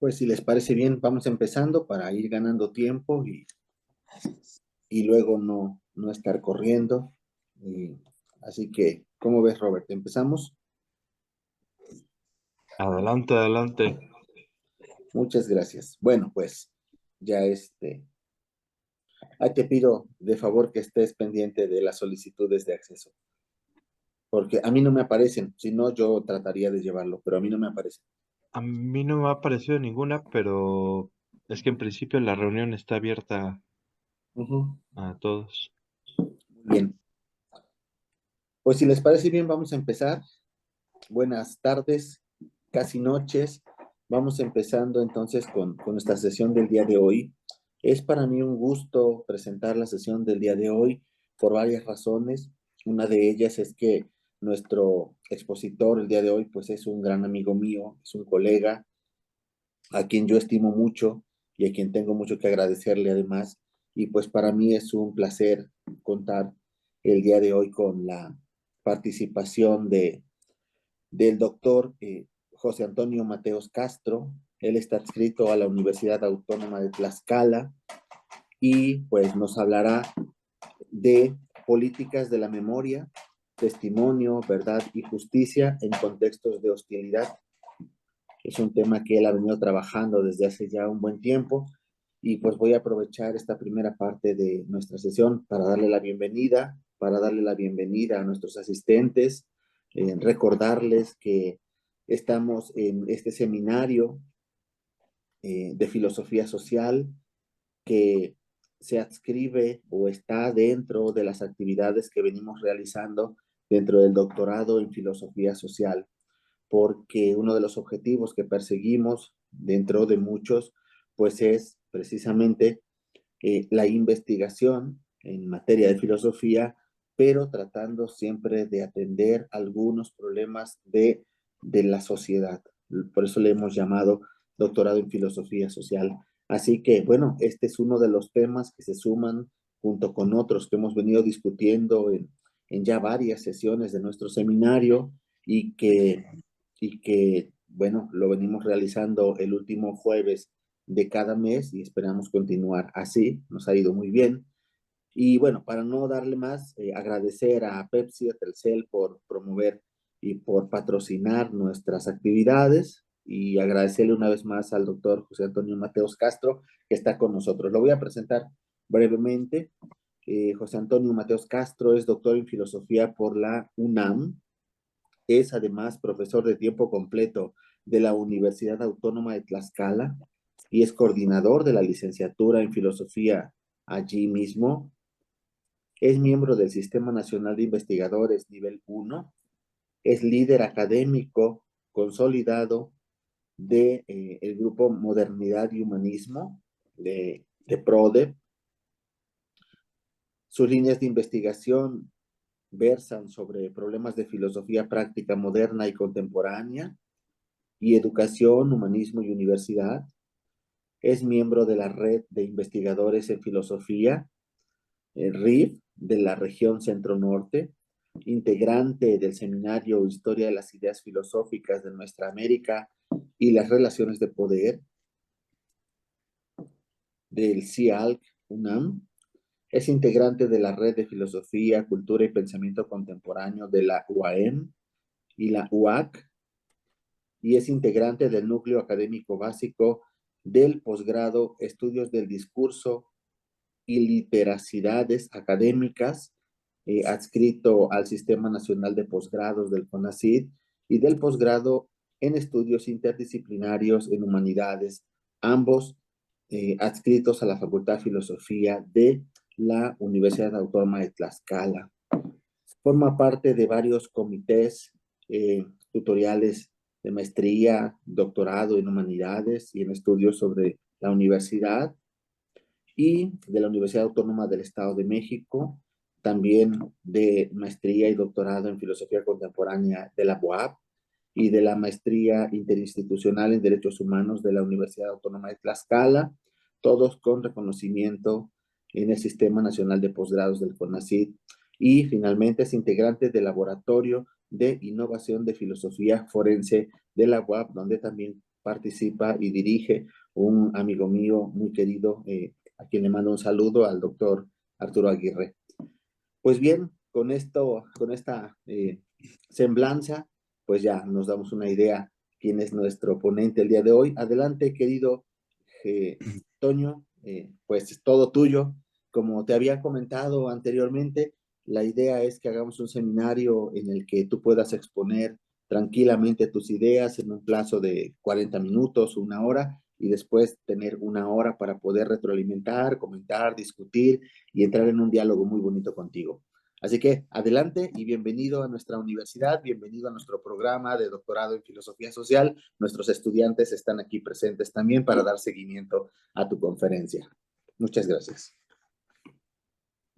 Pues si les parece bien, vamos empezando para ir ganando tiempo y luego no estar corriendo. Y- Así que, ¿cómo ves, Robert? ¿Empezamos? Adelante, adelante. Muchas gracias. Bueno, pues ya ahí te pido de favor que estés pendiente de las solicitudes de acceso, porque a mí no me aparecen, si no yo trataría de llevarlo, pero a mí no me aparecen. A mí no me ha aparecido ninguna, pero es que en principio la reunión está abierta Ujú. a todos. Muy bien, pues si les parece bien, vamos a empezar. Buenas tardes, casi noches. Vamos empezando entonces con nuestra sesión del día de hoy. Es para mí un gusto presentar la sesión del día de hoy por varias razones. Una de ellas es que nuestro expositor el día de hoy pues es un gran amigo mío, es un colega a quien yo estimo mucho y a quien tengo mucho que agradecerle además. Y pues para mí es un placer contar el día de hoy con la participación del doctor José Antonio Mateos Castro. Él está adscrito a la Universidad Autónoma de Tlaxcala y pues nos hablará de políticas de la memoria, testimonio, verdad y justicia en contextos de hostilidad. Es un tema que él ha venido trabajando desde hace ya un buen tiempo y pues voy a aprovechar esta primera parte de nuestra sesión para darle la bienvenida a nuestros asistentes, recordarles que estamos en este seminario de filosofía social que se adscribe o está dentro de las actividades que venimos realizando dentro del doctorado en filosofía social, porque uno de los objetivos que perseguimos dentro de muchos, pues es precisamente la investigación en materia de filosofía, pero tratando siempre de atender algunos problemas de la sociedad. Por eso le hemos llamado doctorado en filosofía social. Así que, bueno, este es uno de los temas que se suman junto con otros que hemos venido discutiendo en ya varias sesiones de nuestro seminario y que, bueno, lo venimos realizando el último jueves de cada mes y esperamos continuar así. Nos ha ido muy bien. Y bueno, para no darle más, agradecer a Pepsi, a Telcel por promover y por patrocinar nuestras actividades y agradecerle una vez más al doctor José Antonio Mateos Castro que está con nosotros. Lo voy a presentar brevemente. José Antonio Mateos Castro es doctor en filosofía por la UNAM, es además profesor de tiempo completo de la Universidad Autónoma de Tlaxcala y es coordinador de la licenciatura en filosofía allí mismo. Es miembro del Sistema Nacional de Investigadores nivel 1. Es líder académico consolidado de el grupo Modernidad y Humanismo de PRODE. Sus líneas de investigación versan sobre problemas de filosofía práctica moderna y contemporánea y educación, humanismo y universidad. Es miembro de la Red de Investigadores en Filosofía, RIF, de la región Centro-Norte, integrante del seminario Historia de las Ideas Filosóficas de Nuestra América y las Relaciones de Poder, del CIALC UNAM. Es integrante de la Red de Filosofía, Cultura y Pensamiento Contemporáneo de la UAM y la UAC, y es integrante del núcleo académico básico del posgrado Estudios del Discurso y Literacidades Académicas, adscrito al Sistema Nacional de Posgrados del CONACYT y del posgrado en Estudios Interdisciplinarios en Humanidades, ambos adscritos a la Facultad de Filosofía de la Universidad Autónoma de Tlaxcala. Forma parte de varios comités tutoriales de maestría, doctorado en humanidades y en estudios sobre la universidad y de la Universidad Autónoma del Estado de México, también de maestría y doctorado en filosofía contemporánea de la UAP y de la maestría interinstitucional en derechos humanos de la Universidad Autónoma de Tlaxcala, todos con reconocimiento en el Sistema Nacional de Posgrados del CONACYT. Y finalmente es integrante del Laboratorio de Innovación de Filosofía Forense de la UAP, donde también participa y dirige un amigo mío muy querido, a quien le mando un saludo, al doctor Arturo Aguirre. Pues bien, con esta semblanza, pues ya nos damos una idea quién es nuestro ponente el día de hoy. Adelante, querido eh, Toño, pues es todo tuyo. Como te había comentado anteriormente, la idea es que hagamos un seminario en el que tú puedas exponer tranquilamente tus ideas en un plazo de 40 minutos, una hora, y después tener una hora para poder retroalimentar, comentar, discutir y entrar en un diálogo muy bonito contigo. Así que adelante y bienvenido a nuestra universidad, bienvenido a nuestro programa de doctorado en filosofía social. Nuestros estudiantes están aquí presentes también para dar seguimiento a tu conferencia. Muchas gracias.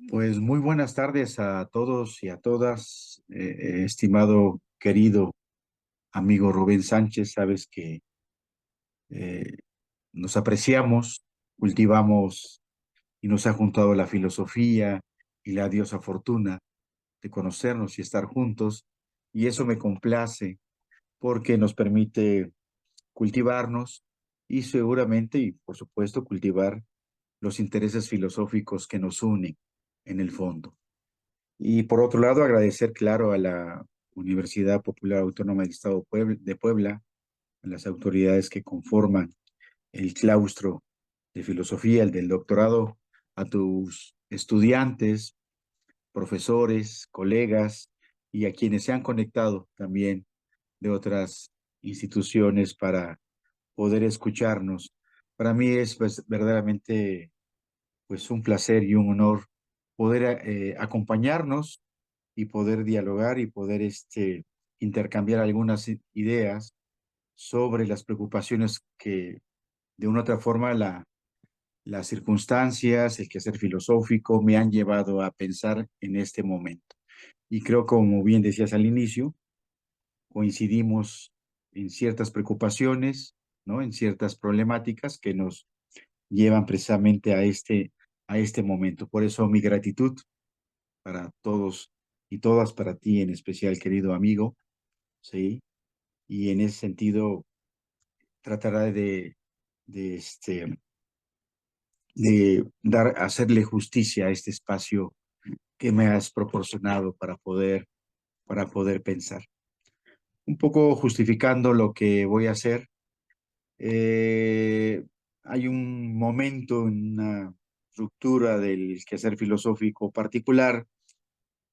Pues muy buenas tardes a todos y a todas, estimado querido amigo Rubén Sánchez. Sabes que eh, nos apreciamos, cultivamos y nos ha juntado la filosofía y la diosa fortuna de conocernos y estar juntos, y eso me complace porque nos permite cultivarnos y seguramente y por supuesto cultivar los intereses filosóficos que nos unen en el fondo. Y por otro lado, agradecer, claro, a la Universidad Popular Autónoma del Estado de Puebla, a las autoridades que conforman el claustro de filosofía, el del doctorado, a tus estudiantes, profesores, colegas y a quienes se han conectado también de otras instituciones para poder escucharnos. Para mí es pues, verdaderamente pues, un placer y un honor poder acompañarnos y poder dialogar y poder intercambiar algunas ideas sobre las preocupaciones que de una u otra forma las circunstancias, el quehacer filosófico me han llevado a pensar en este momento. Y creo, como bien decías al inicio, coincidimos en ciertas preocupaciones, ¿no? En ciertas problemáticas que nos llevan precisamente a este momento. Por eso mi gratitud para todos y todas, para ti en especial, querido amigo, ¿sí? Y en ese sentido tratará de hacerle justicia a este espacio que me has proporcionado para poder pensar. Un poco justificando lo que voy a hacer, eh, hay un momento en una estructura del quehacer filosófico particular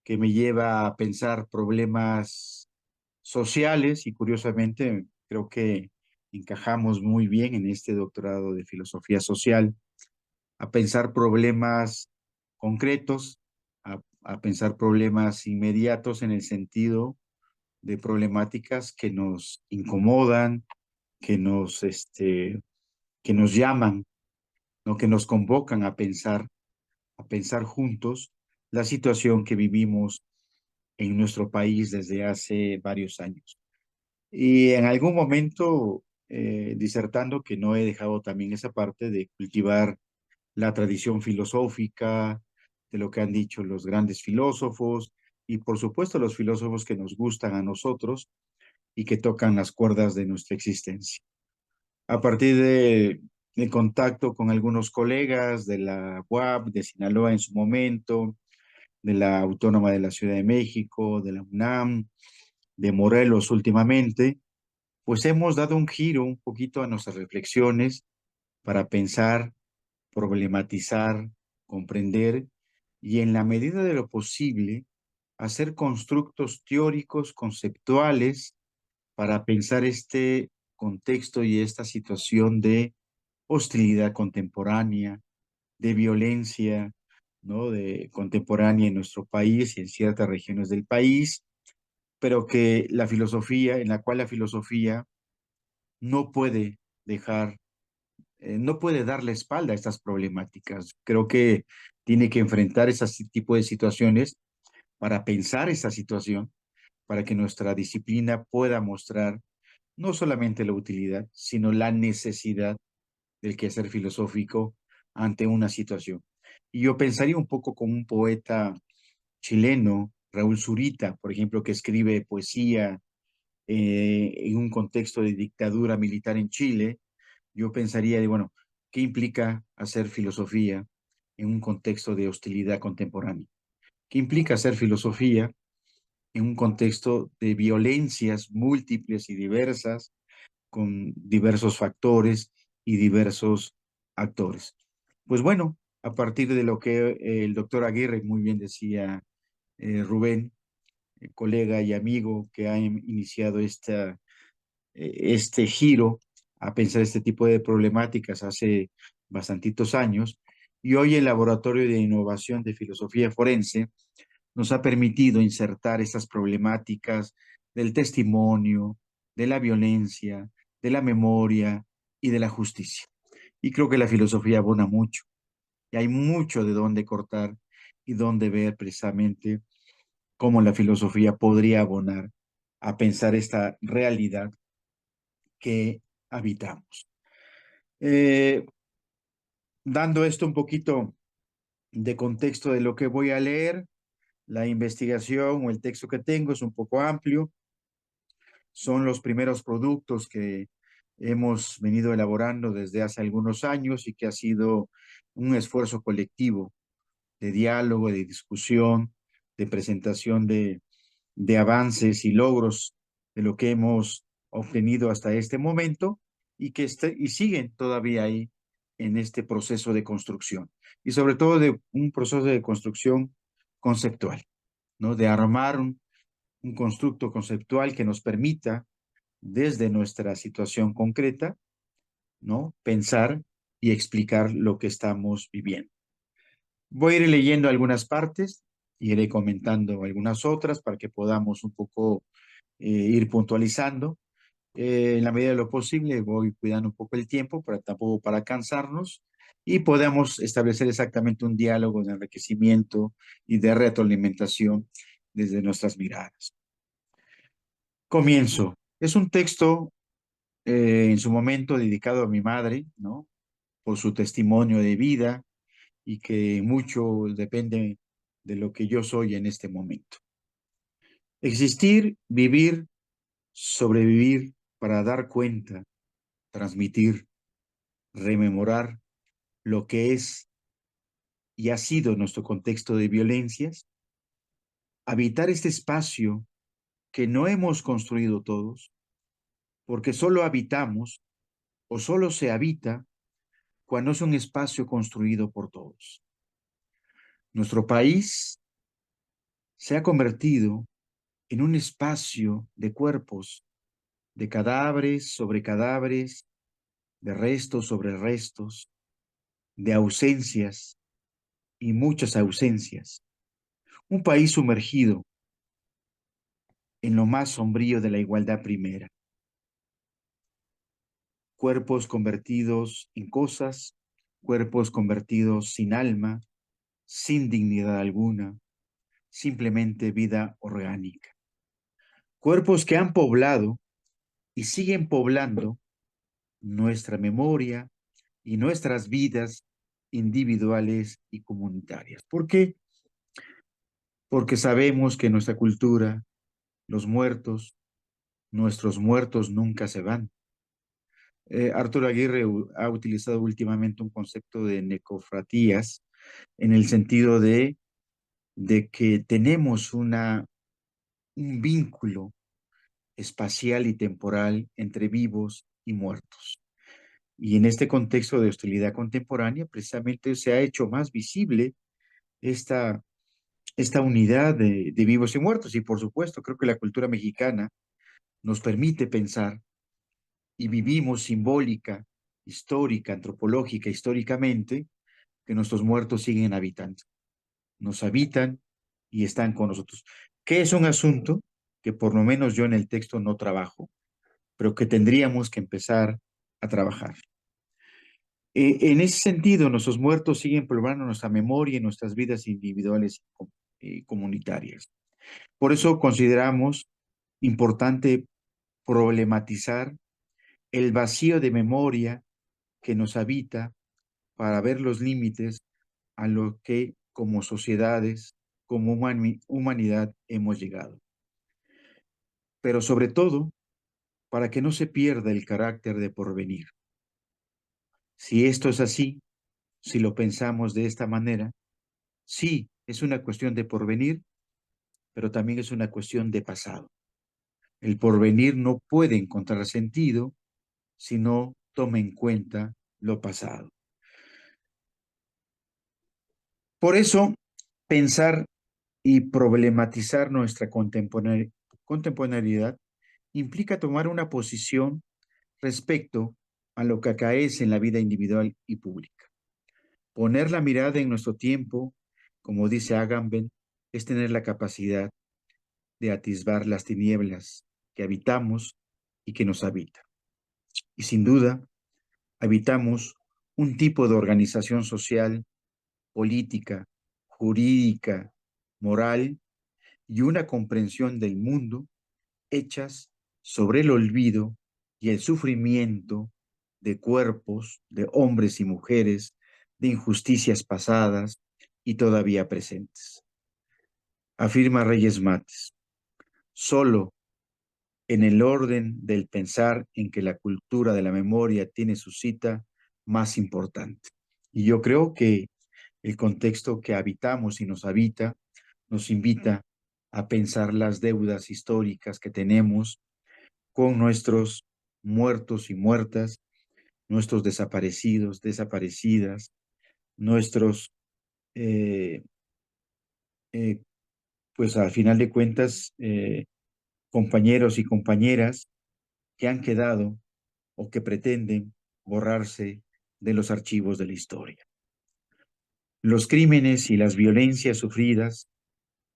que me lleva a pensar problemas sociales y curiosamente creo que encajamos muy bien en este doctorado de filosofía social, a pensar problemas concretos, a pensar problemas inmediatos en el sentido de problemáticas que nos incomodan, que que nos llaman, ¿no? Que nos convocan a pensar juntos la situación que vivimos en nuestro país desde hace varios años. Y en algún momento, disertando, que no he dejado también esa parte de cultivar la tradición filosófica, de lo que han dicho los grandes filósofos y por supuesto los filósofos que nos gustan a nosotros y que tocan las cuerdas de nuestra existencia. A partir de contacto con algunos colegas de la UAP, de Sinaloa en su momento, de la Autónoma de la Ciudad de México, de la UNAM, de Morelos últimamente, pues hemos dado un giro un poquito a nuestras reflexiones para pensar, problematizar, comprender y en la medida de lo posible hacer constructos teóricos, conceptuales para pensar este contexto y esta situación de hostilidad contemporánea, de violencia, ¿no? De contemporánea en nuestro país y en ciertas regiones del país, pero que la filosofía, en la cual la filosofía no puede dejar, no puede dar la espalda a estas problemáticas. Creo que tiene que enfrentar ese tipo de situaciones para pensar esa situación, para que nuestra disciplina pueda mostrar no solamente la utilidad, sino la necesidad del quehacer filosófico ante una situación. Y yo pensaría un poco como un poeta chileno, Raúl Zurita, por ejemplo, que escribe poesía en un contexto de dictadura militar en Chile, yo pensaría de, bueno, ¿qué implica hacer filosofía en un contexto de hostilidad contemporánea? ¿Qué implica hacer filosofía en un contexto de violencias múltiples y diversas, con diversos factores y diversos actores? Pues bueno, a partir de lo que el doctor Aguirre muy bien decía, Rubén, colega y amigo que ha iniciado este giro a pensar este tipo de problemáticas hace bastantitos años, y hoy el Laboratorio de Innovación de Filosofía Forense nos ha permitido insertar estas problemáticas del testimonio, de la violencia, de la memoria y de la justicia. Y creo que la filosofía abona mucho, y hay mucho de dónde cortar y dónde ver precisamente cómo la filosofía podría abonar a pensar esta realidad que habitamos. Eh, Dando esto un poquito de contexto de lo que voy a leer, la investigación o el texto que tengo es un poco amplio. Son los primeros productos que hemos venido elaborando desde hace algunos años y que ha sido un esfuerzo colectivo de diálogo, de discusión, de presentación de avances y logros de lo que hemos obtenido hasta este momento y que y siguen todavía ahí en este proceso de construcción y sobre todo de un proceso de construcción conceptual, ¿no? De armar un constructo conceptual que nos permita desde nuestra situación concreta, ¿no? Pensar y explicar lo que estamos viviendo. Voy a ir leyendo algunas partes, iré comentando algunas otras para que podamos un poco ir puntualizando. En la medida de lo posible voy cuidando un poco el tiempo, pero tampoco para cansarnos y podamos establecer exactamente un diálogo de enriquecimiento y de retroalimentación desde nuestras miradas. Comienzo. Es un texto en su momento dedicado a mi madre, ¿no? Por su testimonio de vida y que mucho depende de lo que yo soy en este momento. Existir, vivir, sobrevivir para dar cuenta, transmitir, rememorar lo que es y ha sido nuestro contexto de violencias, habitar este espacio que no hemos construido todos, porque solo habitamos o solo se habita cuando es un espacio construido por todos. Nuestro país se ha convertido en un espacio de cuerpos, de cadáveres sobre cadáveres, de restos sobre restos, de ausencias y muchas ausencias. Un país sumergido en lo más sombrío de la igualdad primera. Cuerpos convertidos en cosas, cuerpos convertidos sin alma, sin dignidad alguna, simplemente vida orgánica. Cuerpos que han poblado y siguen poblando nuestra memoria y nuestras vidas individuales y comunitarias. ¿Por qué? Porque sabemos que nuestra cultura, los muertos, nuestros muertos nunca se van. Arturo Aguirre ha utilizado últimamente un concepto de necofratías en el sentido de que tenemos un vínculo espacial y temporal entre vivos y muertos. Y en este contexto de hostilidad contemporánea, precisamente se ha hecho más visible esta, esta unidad de vivos y muertos. Y por supuesto, creo que la cultura mexicana nos permite pensar y vivimos simbólica, histórica, antropológica, históricamente, que nuestros muertos siguen habitando. Nos habitan y están con nosotros. Que es un asunto que por lo menos yo en el texto no trabajo, pero que tendríamos que empezar a trabajar. En ese sentido, nuestros muertos siguen probando nuestra memoria y nuestras vidas individuales y comunitarias. Por eso consideramos importante problematizar el vacío de memoria que nos habita para ver los límites a lo que como sociedades, como humanidad hemos llegado. Pero sobre todo, para que no se pierda el carácter de porvenir. Si esto es así, si lo pensamos de esta manera, sí, es una cuestión de porvenir, pero también es una cuestión de pasado. El porvenir no puede encontrar sentido si no toma en cuenta lo pasado. Por eso, pensar y problematizar nuestra contemporaneidad implica tomar una posición respecto a lo que acaece en la vida individual y pública. Poner la mirada en nuestro tiempo, como dice Agamben, es tener la capacidad de atisbar las tinieblas que habitamos y que nos habitan. Y sin duda, habitamos un tipo de organización social, política, jurídica, moral y una comprensión del mundo hechas sobre el olvido y el sufrimiento de cuerpos, de hombres y mujeres, de injusticias pasadas y todavía presentes. Afirma Reyes Mates, solo en el orden del pensar en que la cultura de la memoria tiene su cita más importante. Y yo creo que el contexto que habitamos y nos habita nos invita a pensar las deudas históricas que tenemos con nuestros muertos y muertas, nuestros desaparecidos, desaparecidas, nuestros, eh, eh, pues al final de cuentas, compañeros y compañeras que han quedado o que pretenden borrarse de los archivos de la historia. Los crímenes y las violencias sufridas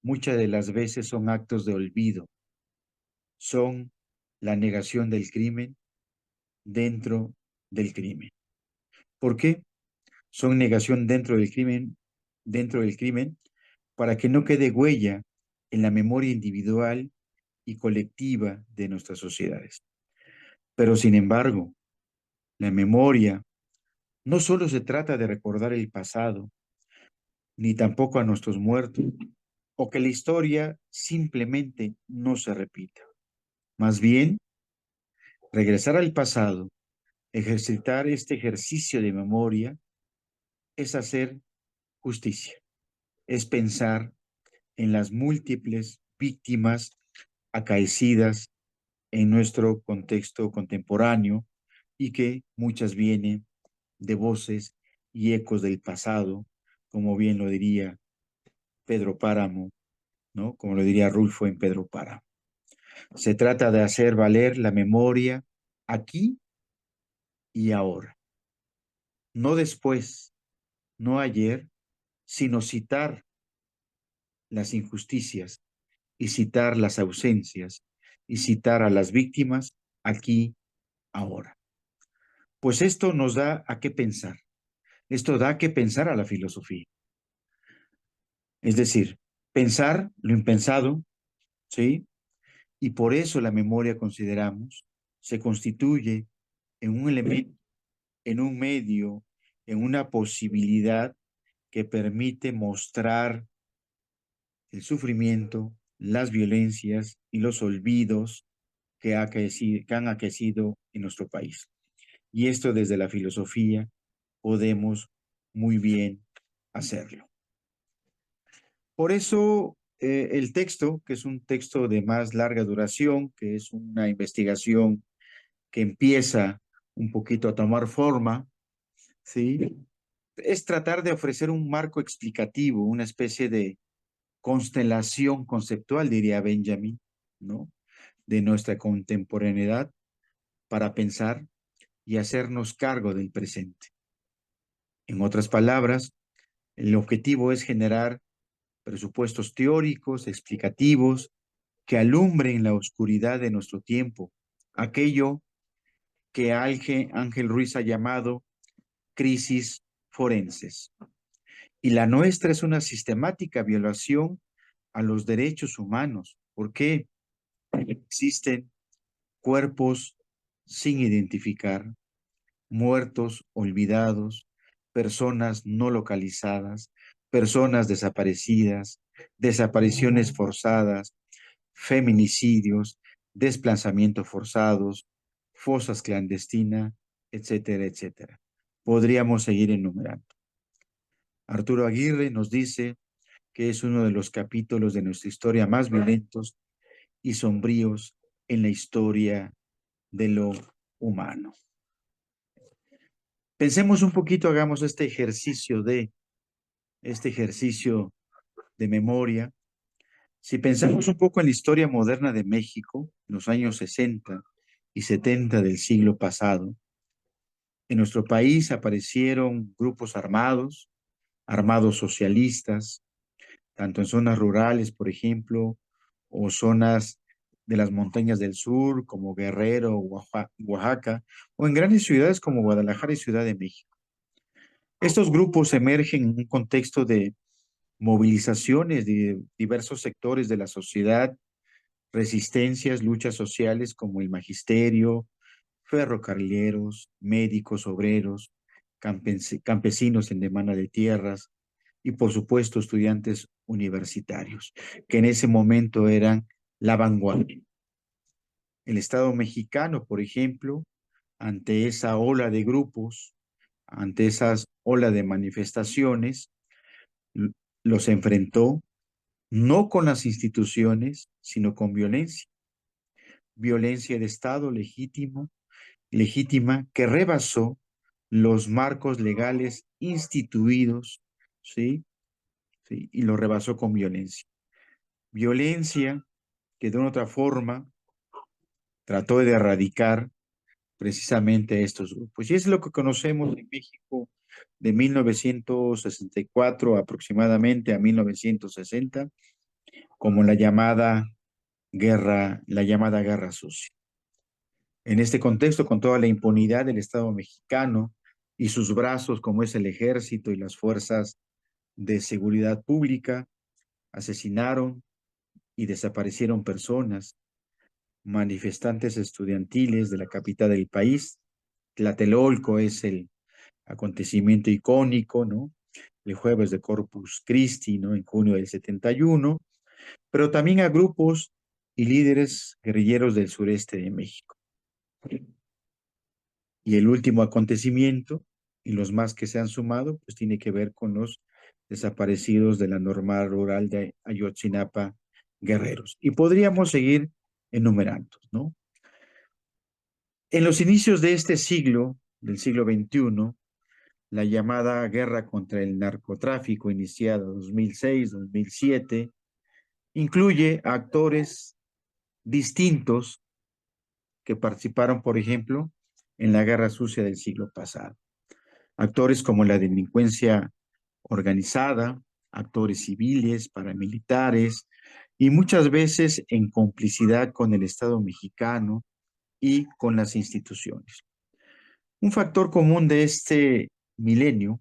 muchas de las veces son actos de olvido, son la negación del crimen dentro del crimen. ¿Por qué? Son negación dentro del crimen, para que no quede huella en la memoria individual y colectiva de nuestras sociedades. Pero sin embargo, la memoria no solo se trata de recordar el pasado, ni tampoco a nuestros muertos, o que la historia simplemente no se repita. Más bien, regresar al pasado, ejercitar este ejercicio de memoria, es hacer justicia, es pensar en las múltiples víctimas acaecidas en nuestro contexto contemporáneo y que muchas vienen de voces y ecos del pasado, como bien lo diría Pedro Páramo, ¿no? Como lo diría Rulfo en Pedro Páramo. Se trata de hacer valer la memoria aquí y ahora, no después, no ayer, sino citar las injusticias y citar las ausencias y citar a las víctimas aquí, ahora. Pues esto nos da a qué pensar. Esto da a qué pensar a la filosofía. Es decir, pensar lo impensado, ¿sí? Y por eso la memoria, consideramos, se constituye en un elemento, en un medio, en una posibilidad que permite mostrar el sufrimiento, las violencias y los olvidos que han aquecido en nuestro país. Y esto desde la filosofía podemos muy bien hacerlo. Por eso el texto, que es un texto de más larga duración, que es una investigación que empieza un poquito a tomar forma, ¿sí? Es tratar de ofrecer un marco explicativo, una especie de constelación conceptual, diría Benjamin, ¿no? De nuestra contemporaneidad para pensar y hacernos cargo del presente. En otras palabras, el objetivo es generar presupuestos teóricos, explicativos, que alumbren la oscuridad de nuestro tiempo, aquello que Ángel Ruiz ha llamado crisis forenses. Y la nuestra es una sistemática violación a los derechos humanos. ¿Por qué? Existen cuerpos sin identificar, muertos olvidados, personas no localizadas, personas desaparecidas, desapariciones forzadas, feminicidios, desplazamientos forzados, fosas clandestinas, etcétera, etcétera. Podríamos seguir enumerando. Arturo Aguirre nos dice que es uno de los capítulos de nuestra historia más violentos y sombríos en la historia de lo humano. Pensemos un poquito, hagamos este ejercicio de memoria. Si pensamos un poco en la historia moderna de México, en los años 60 y 70 del siglo pasado, en nuestro país aparecieron grupos armados, armados socialistas, tanto en zonas rurales, por ejemplo, o zonas de las montañas del sur, como Guerrero, Oaxaca, o en grandes ciudades como Guadalajara y Ciudad de México. Estos grupos emergen en un contexto de movilizaciones de diversos sectores de la sociedad, resistencias, luchas sociales como el magisterio, ferrocarrileros, médicos, obreros, campesinos en demanda de tierras y por supuesto estudiantes universitarios, que en ese momento eran la vanguardia. El Estado mexicano, por ejemplo, ante esa ola de grupos, ante esas ola de manifestaciones, los enfrentó no con las instituciones, sino con violencia. Violencia de Estado legítima que rebasó los marcos legales instituidos, ¿sí? ¿Sí? Y lo rebasó con violencia. Violencia que de una otra forma trató de erradicar precisamente a estos grupos. Y es lo que conocemos en México de 1964 aproximadamente a 1960 como la llamada guerra sucia. En este contexto, con toda la impunidad del Estado mexicano y sus brazos como es el ejército y las fuerzas de seguridad pública, asesinaron y desaparecieron personas, manifestantes estudiantiles de la capital del país. Tlatelolco es el acontecimiento icónico, ¿no? El jueves de Corpus Christi, ¿no? En junio del 71, pero también a grupos y líderes guerrilleros del sureste de México. Y el último acontecimiento, y los más que se han sumado, pues tiene que ver con los desaparecidos de la normal rural de Ayotzinapa, Guerreros. Y podríamos seguir enumerando, ¿no? En los inicios de este siglo, del siglo XXI, la llamada guerra contra el narcotráfico, iniciada en 2006-2007, incluye a actores distintos que participaron, por ejemplo, en la guerra sucia del siglo pasado. Actores como la delincuencia organizada, actores civiles, paramilitares, y muchas veces en complicidad con el Estado mexicano y con las instituciones. Un factor común de este milenio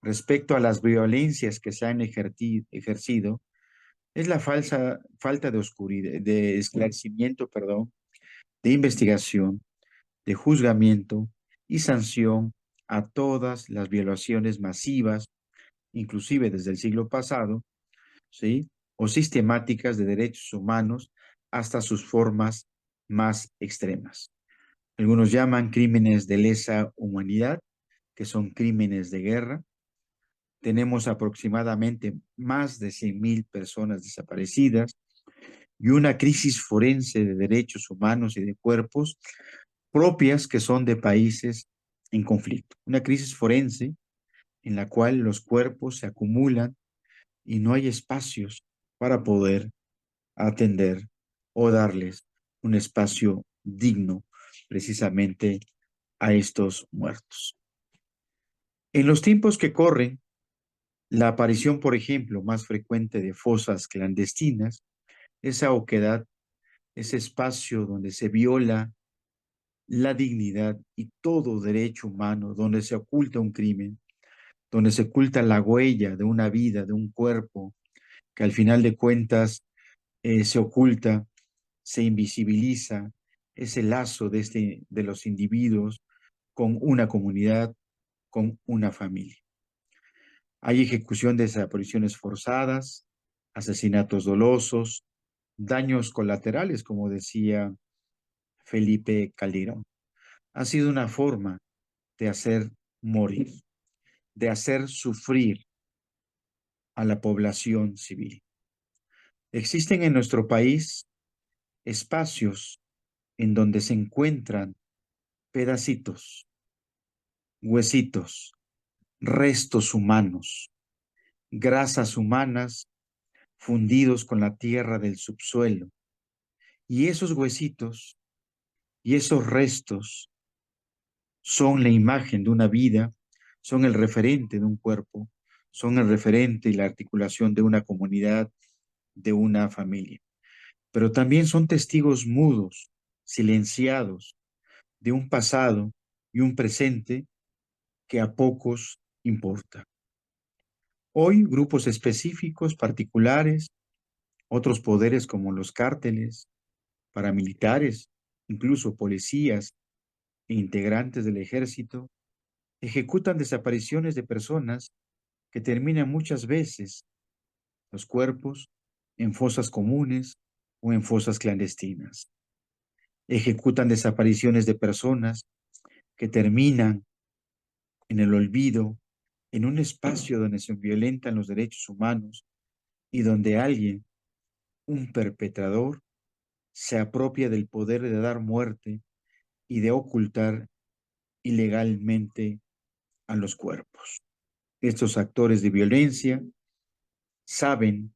respecto a las violencias que se han ejercido es la falta de oscuridad, de esclarecimiento, perdón, de investigación, de juzgamiento y sanción a todas las violaciones masivas, inclusive desde el siglo pasado, ¿sí? O sistemáticas de derechos humanos hasta sus formas más extremas. Algunos llaman crímenes de lesa humanidad, que son crímenes de guerra. Tenemos aproximadamente más de 100,000 personas desaparecidas y una crisis forense de derechos humanos y de cuerpos propias que son de países en conflicto. Una crisis forense en la cual los cuerpos se acumulan y no hay espacios para poder atender o darles un espacio digno precisamente a estos muertos. En los tiempos que corren, la aparición, por ejemplo, más frecuente de fosas clandestinas, esa oquedad, ese espacio donde se viola la dignidad y todo derecho humano, donde se oculta un crimen, donde se oculta la huella de una vida, de un cuerpo, que al final de cuentas se oculta, se invisibiliza ese lazo de los individuos con una comunidad, con una familia. Hay ejecución de desapariciones forzadas, asesinatos dolosos, daños colaterales, como decía Felipe Calderón. ha sido una forma de hacer morir, de hacer sufrir a la población civil. Existen en nuestro país espacios en donde se encuentran pedacitos, huesitos, restos humanos, grasas humanas fundidos con la tierra del subsuelo. Y esos huesitos y esos restos son la imagen de una vida, son el referente de un cuerpo, son el referente y la articulación de una comunidad, de una familia. Pero también son testigos mudos, silenciados, de un pasado y un presente que a pocos importa. Hoy, grupos específicos, particulares, otros poderes como los cárteles, paramilitares, incluso policías e integrantes del ejército, ejecutan desapariciones de personas que terminan muchas veces los cuerpos en fosas comunes o en fosas clandestinas. Ejecutan desapariciones de personas que terminan en el olvido, en un espacio donde se violentan los derechos humanos y donde alguien, un perpetrador, se apropia del poder de dar muerte y de ocultar ilegalmente a los cuerpos. Estos actores de violencia saben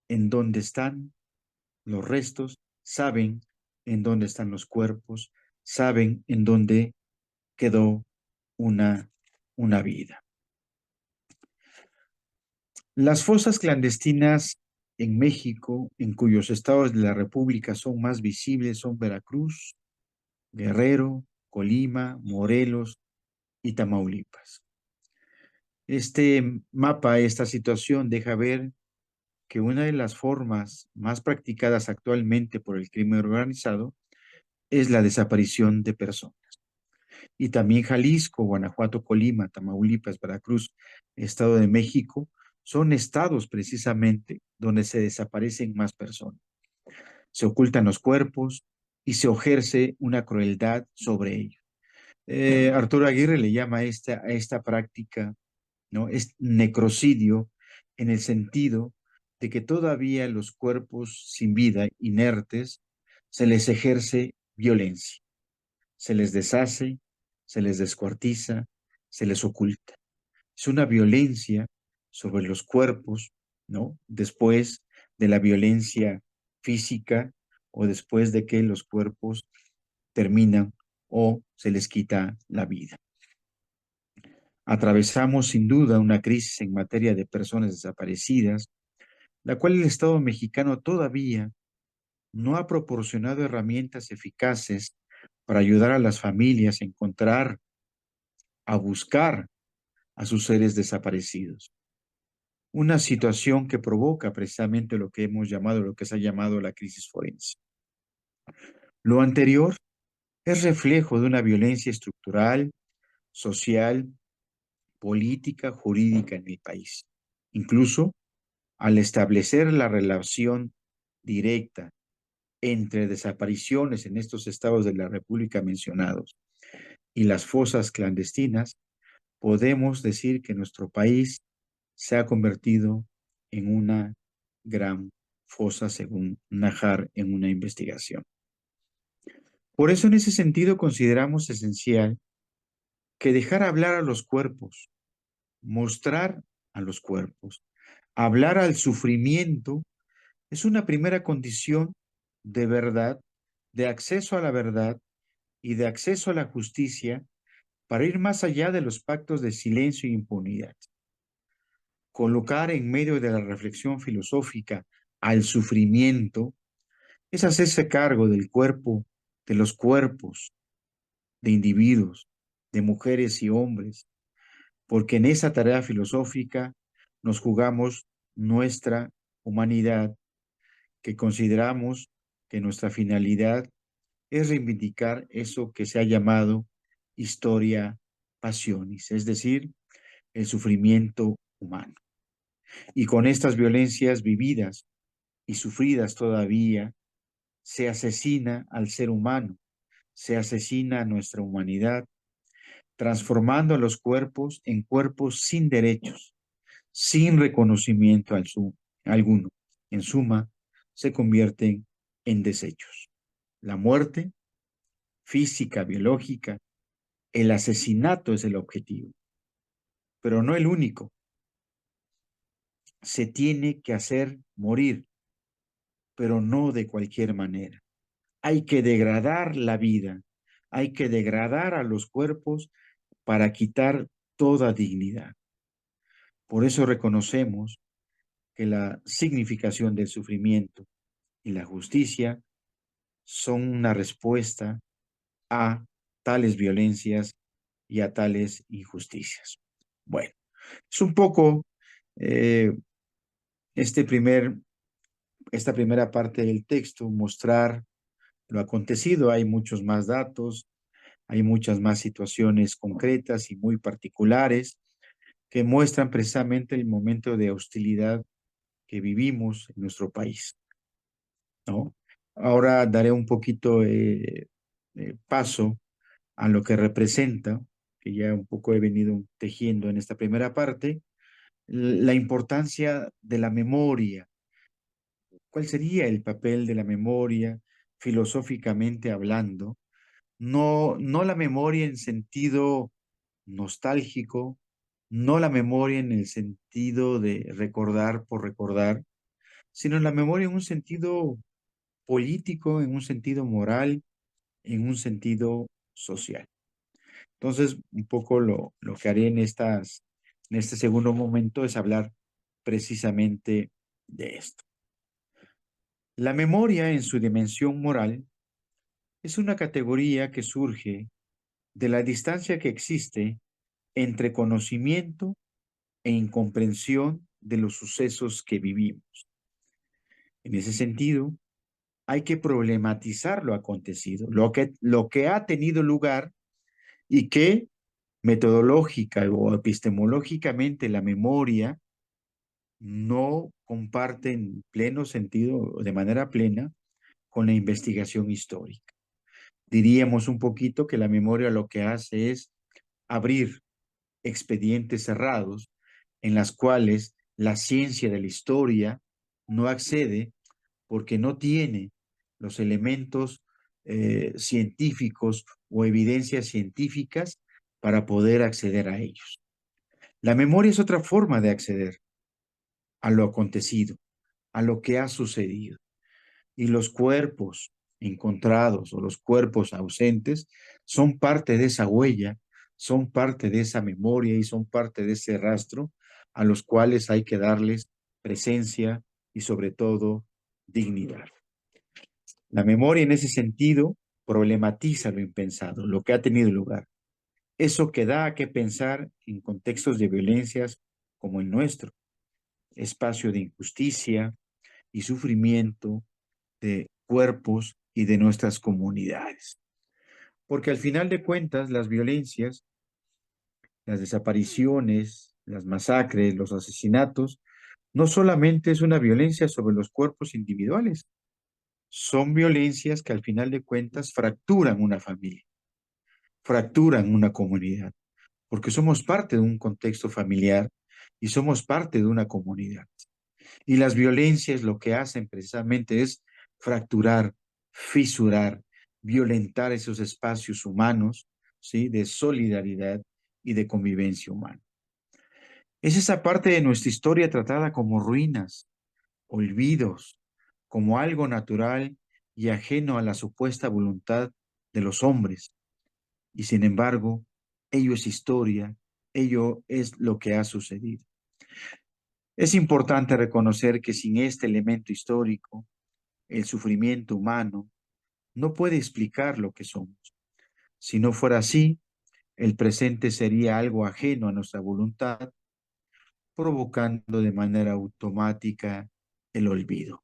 en dónde están los restos, saben en dónde están los cuerpos, saben en dónde quedó una, una vida. Las fosas clandestinas en México, en cuyos estados de la República son más visibles, son Veracruz, Guerrero, Colima, Morelos y Tamaulipas. Este mapa, esta situación deja ver que una de las formas más practicadas actualmente por el crimen organizado es la desaparición de personas. Y también Jalisco, Guanajuato, Colima, Tamaulipas, Veracruz, Estado de México, son estados precisamente donde se desaparecen más personas. Se ocultan los cuerpos y se ejerce una crueldad sobre ellos. Arturo Aguirre le llama a esta práctica, ¿no? Es necrocidio en el sentido de que todavía los cuerpos sin vida, inertes, se les ejerce violencia, se les deshace, se les descuartiza, se les oculta. Es una violencia sobre los cuerpos, ¿no? Después de la violencia física o después de que los cuerpos terminan o se les quita la vida. Atravesamos sin duda una crisis en materia de personas desaparecidas, la cual el Estado mexicano todavía no ha proporcionado herramientas eficaces para ayudar a las familias a encontrar, a buscar a sus seres desaparecidos. Una situación que provoca precisamente lo que hemos llamado, lo que se ha llamado la crisis forense. Lo anterior es reflejo de una violencia estructural, social, política, jurídica en el país. Incluso al establecer la relación directa entre desapariciones en estos estados de la República mencionados y las fosas clandestinas, podemos decir que nuestro país se ha convertido en una gran fosa, según Najar en una investigación. Por eso, en ese sentido, consideramos esencial que dejar hablar a los cuerpos, mostrar a los cuerpos, hablar al sufrimiento, es una primera condición de verdad, de acceso a la verdad y de acceso a la justicia para ir más allá de los pactos de silencio e impunidad. Colocar en medio de la reflexión filosófica al sufrimiento es hacerse cargo del cuerpo, de los cuerpos, de individuos, de mujeres y hombres, porque en esa tarea filosófica nos jugamos nuestra humanidad, que consideramos que nuestra finalidad es reivindicar eso que se ha llamado historia passionis, es decir, el sufrimiento humano. Y con estas violencias vividas y sufridas todavía, se asesina al ser humano, se asesina a nuestra humanidad, transformando a los cuerpos en cuerpos sin derechos, sin reconocimiento alguno. En suma, se convierten en desechos. La muerte física, biológica, el asesinato es el objetivo, pero no el único. Se tiene que hacer morir, pero no de cualquier manera. Hay que degradar la vida, hay que degradar a los cuerpos para quitar toda dignidad. Por eso reconocemos que la significación del sufrimiento y la justicia son una respuesta a tales violencias y a tales injusticias. Bueno, es un poco eh, este esta primera parte del texto, mostrar lo acontecido. Hay muchos más datos, hay muchas más situaciones concretas y muy particulares que muestran precisamente el momento de hostilidad que vivimos en nuestro país, ¿no? Ahora daré un poquito paso a lo que representa, que ya un poco he venido tejiendo en esta primera parte, la importancia de la memoria. ¿Cuál sería el papel de la memoria filosóficamente hablando? No la memoria en sentido nostálgico, no la memoria en el sentido de recordar por recordar, sino la memoria en un sentido político, en un sentido moral, en un sentido social. Entonces, un poco lo que haré en este segundo momento es hablar precisamente de esto. La memoria en su dimensión moral es una categoría que surge de la distancia que existe entre conocimiento e incomprensión de los sucesos que vivimos. En ese sentido, hay que problematizar lo acontecido, lo que ha tenido lugar y que metodológica o epistemológicamente la memoria no comparte en pleno sentido o de manera plena con la investigación histórica. Diríamos un poquito que la memoria lo que hace es abrir expedientes cerrados en las cuales la ciencia de la historia no accede porque no tiene los elementos científicos o evidencias científicas para poder acceder a ellos. La memoria es otra forma de acceder a lo acontecido, a lo que ha sucedido. Y los cuerpos encontrados o los cuerpos ausentes son parte de esa huella, son parte de esa memoria y son parte de ese rastro a los cuales hay que darles presencia y sobre todo dignidad. La memoria en ese sentido problematiza lo impensado, lo que ha tenido lugar. Eso que da a qué pensar en contextos de violencias como el nuestro, espacio de injusticia y sufrimiento de cuerpos y de nuestras comunidades. Porque al final de cuentas, las violencias, las desapariciones, las masacres, los asesinatos, no solamente es una violencia sobre los cuerpos individuales, son violencias que al final de cuentas fracturan una familia, fracturan una comunidad, porque somos parte de un contexto familiar y somos parte de una comunidad. Y las violencias lo que hacen precisamente es fracturar, fisurar, violentar esos espacios humanos, ¿sí? De solidaridad y de convivencia humana. Es esa parte de nuestra historia tratada como ruinas, olvidos, como algo natural y ajeno a la supuesta voluntad de los hombres. Y sin embargo, ello es historia, ello es lo que ha sucedido. Es importante reconocer que sin este elemento histórico, el sufrimiento humano no puede explicar lo que somos. Si no fuera así, el presente sería algo ajeno a nuestra voluntad, provocando de manera automática el olvido.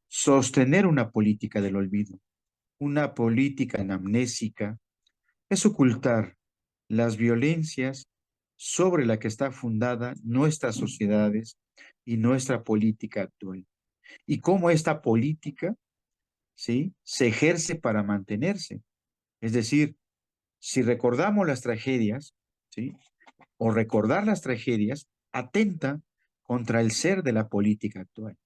Sostener una política del olvido, una política anamnésica, es ocultar las violencias sobre la que está fundada nuestras sociedades y nuestra política actual. Y cómo esta política, ¿sí?, se ejerce para mantenerse. Es decir, si recordamos las tragedias, ¿sí? O recordar las tragedias atenta contra el ser de la política actual,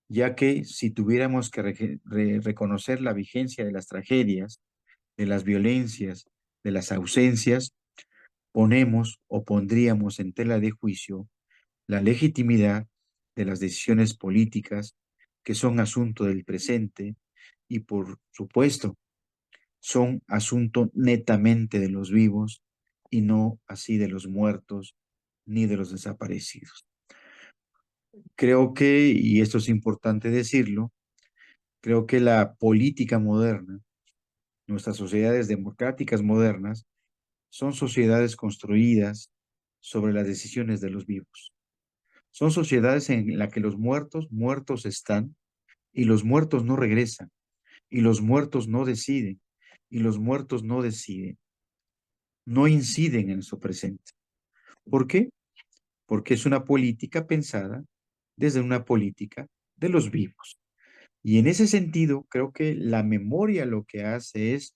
ya que si tuviéramos que reconocer la vigencia de las tragedias, de las violencias, de las ausencias, ponemos o pondríamos en tela de juicio la legitimidad de las decisiones políticas que son asunto del presente y, por supuesto, son asunto netamente de los vivos y no así de los muertos ni de los desaparecidos. Creo que, y esto es importante decirlo, creo que la política moderna, nuestras sociedades democráticas modernas, son sociedades construidas sobre las decisiones de los vivos. Son sociedades en las que los muertos, muertos están, y los muertos no regresan, y los muertos no deciden, y los muertos no deciden, no inciden en su presente. ¿Por qué? Porque es una política pensada desde una política de los vivos. Y en ese sentido, creo que la memoria lo que hace es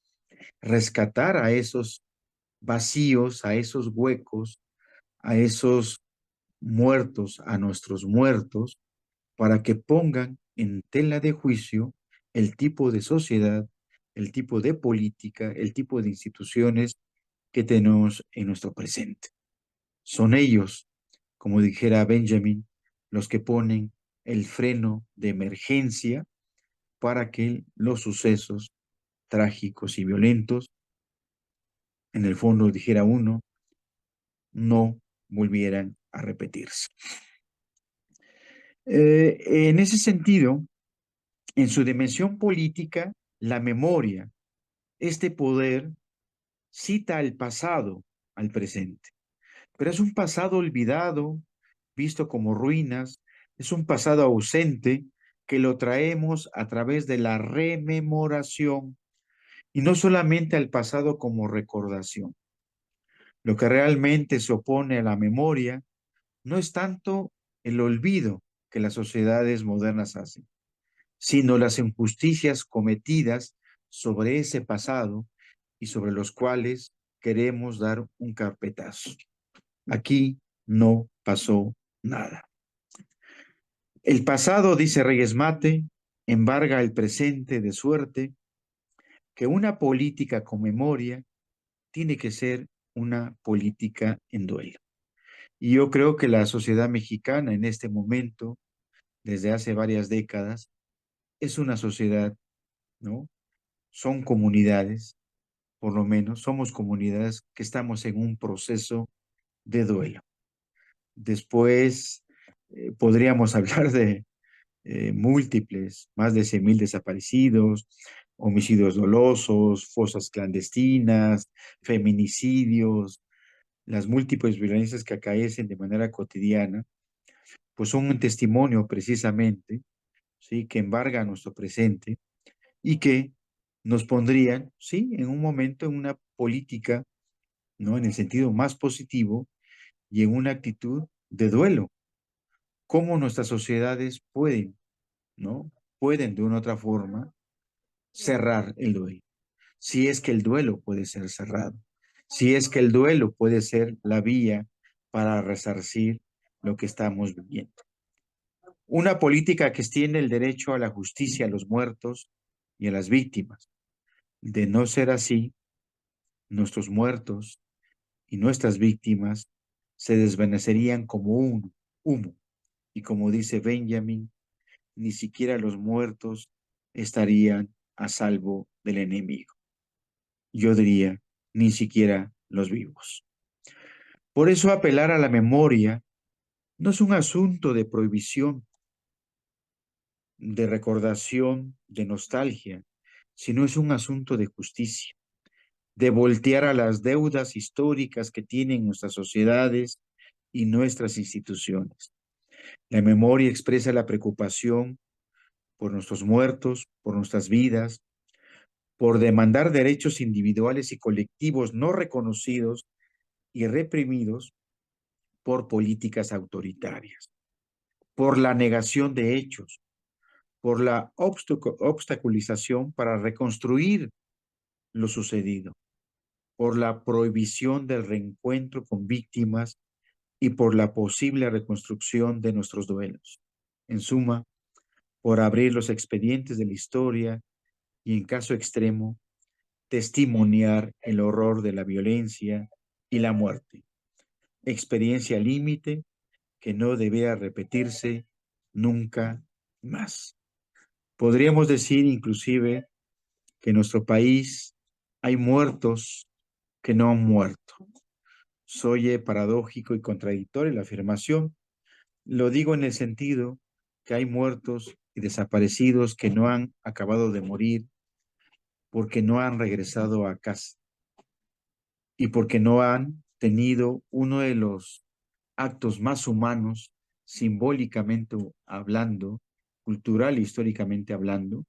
rescatar a esos vacíos, a esos huecos, a esos muertos, a nuestros muertos, para que pongan en tela de juicio el tipo de sociedad, el tipo de política, el tipo de instituciones que tenemos en nuestro presente. Son ellos, como dijera Benjamin, los que ponen el freno de emergencia para que los sucesos trágicos y violentos, en el fondo dijera uno, no volvieran a repetirse. En ese sentido, en su dimensión política, la memoria, este poder, cita al pasado, al presente, pero es un pasado olvidado, visto como ruinas, es un pasado ausente que lo traemos a través de la rememoración y no solamente al pasado como recordación. Lo que realmente se opone a la memoria no es tanto el olvido que las sociedades modernas hacen, sino las injusticias cometidas sobre ese pasado y sobre los cuales queremos dar un carpetazo. Aquí no pasó nada. El pasado, dice Reyes Mate, embarga el presente de suerte que una política con memoria tiene que ser una política en duelo. Y yo creo que la sociedad mexicana en este momento, desde hace varias décadas, es una sociedad, ¿no? Son comunidades, por lo menos, somos comunidades que estamos en un proceso de duelo. Después podríamos hablar de múltiples, más de 100,000 desaparecidos, homicidios dolosos, fosas clandestinas, feminicidios, las múltiples violencias que acaecen de manera cotidiana, pues son un testimonio precisamente, ¿sí? Que embarga nuestro presente y que nos pondrían, sí, en un momento en una política, ¿no? En el sentido más positivo y en una actitud de duelo. ¿Cómo nuestras sociedades pueden, ¿no? Pueden de una u otra forma cerrar el duelo. Si es que el duelo puede ser cerrado. Si es que el duelo puede ser la vía para resarcir lo que estamos viviendo. Una política que extiende el derecho a la justicia a los muertos y a las víctimas. De no ser así, nuestros muertos y nuestras víctimas se desvanecerían como un humo. Y como dice Benjamin, ni siquiera los muertos estarían a salvo del enemigo. Yo diría, ni siquiera los vivos. Por eso apelar a la memoria no es un asunto de prohibición, de recordación, de nostalgia, sino es un asunto de justicia, de voltear a las deudas históricas que tienen nuestras sociedades y nuestras instituciones. La memoria expresa la preocupación por nuestros muertos, por nuestras vidas, por demandar derechos individuales y colectivos no reconocidos y reprimidos por políticas autoritarias, por la negación de hechos, por la obstaculización para reconstruir lo sucedido, por la prohibición del reencuentro con víctimas y por la posible reconstrucción de nuestros duelos. En suma, por abrir los expedientes de la historia y, en caso extremo, testimoniar el horror de la violencia y la muerte. Experiencia límite que no deberá repetirse nunca más. Podríamos decir inclusive que en nuestro país hay muertos que no han muerto. Soy paradójico y contradictorio la afirmación. Lo digo en el sentido que hay muertos y desaparecidos que no han acabado de morir porque no han regresado a casa y porque no han tenido uno de los actos más humanos, simbólicamente hablando, cultural e históricamente hablando,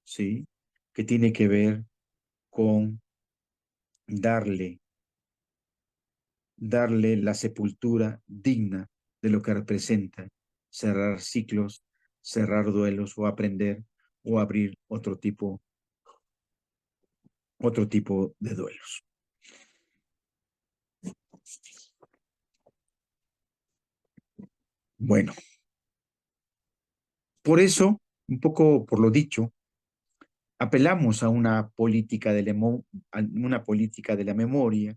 ¿sí? Que tiene que ver con darle, darle la sepultura digna de lo que representa cerrar ciclos, cerrar duelos o aprender o abrir otro tipo de duelos. Bueno, por eso, un poco por lo dicho, apelamos a una política una política de la memoria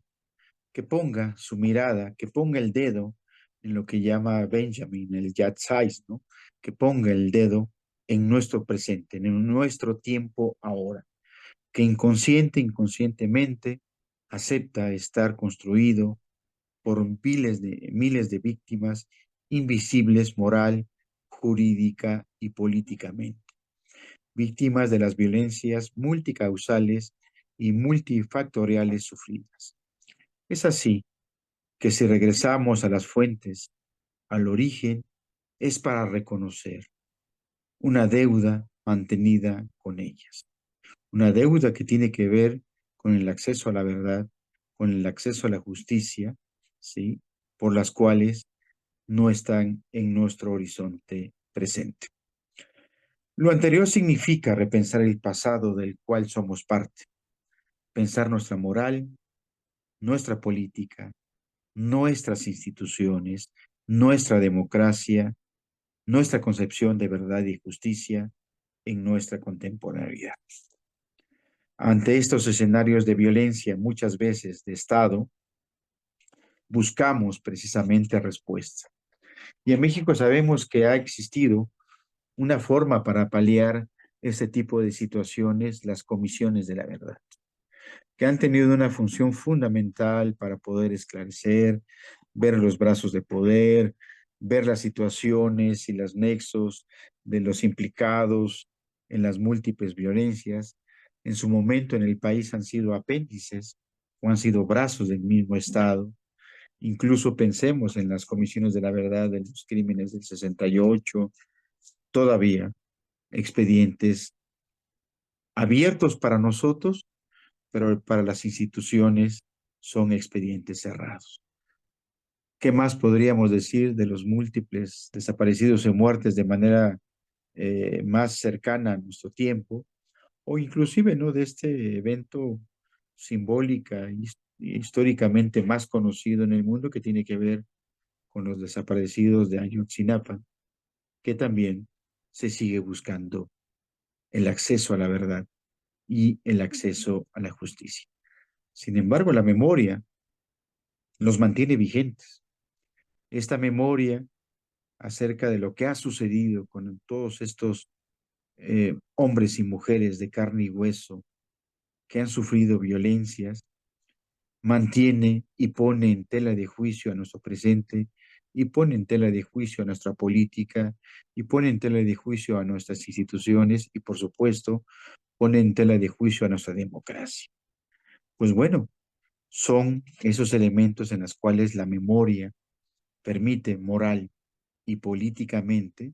que ponga su mirada, que ponga el dedo en lo que llama Benjamin el Zeitgeist, ¿no? Que ponga el dedo en nuestro presente, en nuestro tiempo ahora, que inconscientemente acepta estar construido por miles de víctimas invisibles moral, jurídica y políticamente, víctimas de las violencias multicausales y multifactoriales sufridas. Es así que si regresamos a las fuentes, al origen, es para reconocer una deuda mantenida con ellas, una deuda que tiene que ver con el acceso a la verdad, con el acceso a la justicia, ¿sí? Por las cuales no están en nuestro horizonte presente. Lo anterior significa repensar el pasado del cual somos parte, pensar nuestra moral, nuestra política, nuestras instituciones, nuestra democracia, nuestra concepción de verdad y justicia en nuestra contemporaneidad. Ante estos escenarios de violencia, muchas veces de Estado, buscamos precisamente respuestas. Y en México sabemos que ha existido una forma para paliar este tipo de situaciones, las comisiones de la verdad, que han tenido una función fundamental para poder esclarecer, ver los brazos de poder, ver las situaciones y los nexos de los implicados en las múltiples violencias. En su momento en el país han sido apéndices o han sido brazos del mismo Estado. Incluso pensemos en las comisiones de la verdad de los crímenes del 68, todavía expedientes abiertos para nosotros, pero para las instituciones son expedientes cerrados. ¿Qué más podríamos decir de los múltiples desaparecidos y muertes de manera más cercana a nuestro tiempo? O inclusive, ¿no? De este evento simbólica y históricamente más conocido en el mundo que tiene que ver con los desaparecidos de Ayotzinapa, que también se sigue buscando el acceso a la verdad y el acceso a la justicia. Sin embargo, la memoria los mantiene vigentes. Esta memoria acerca de lo que ha sucedido con todos estos hombres y mujeres de carne y hueso que han sufrido violencias, mantiene y pone en tela de juicio a nuestro presente y pone en tela de juicio a nuestra política y pone en tela de juicio a nuestras instituciones y, por supuesto, pone en tela de juicio a nuestra democracia. Pues bueno, son esos elementos en los cuales la memoria permite moral y políticamente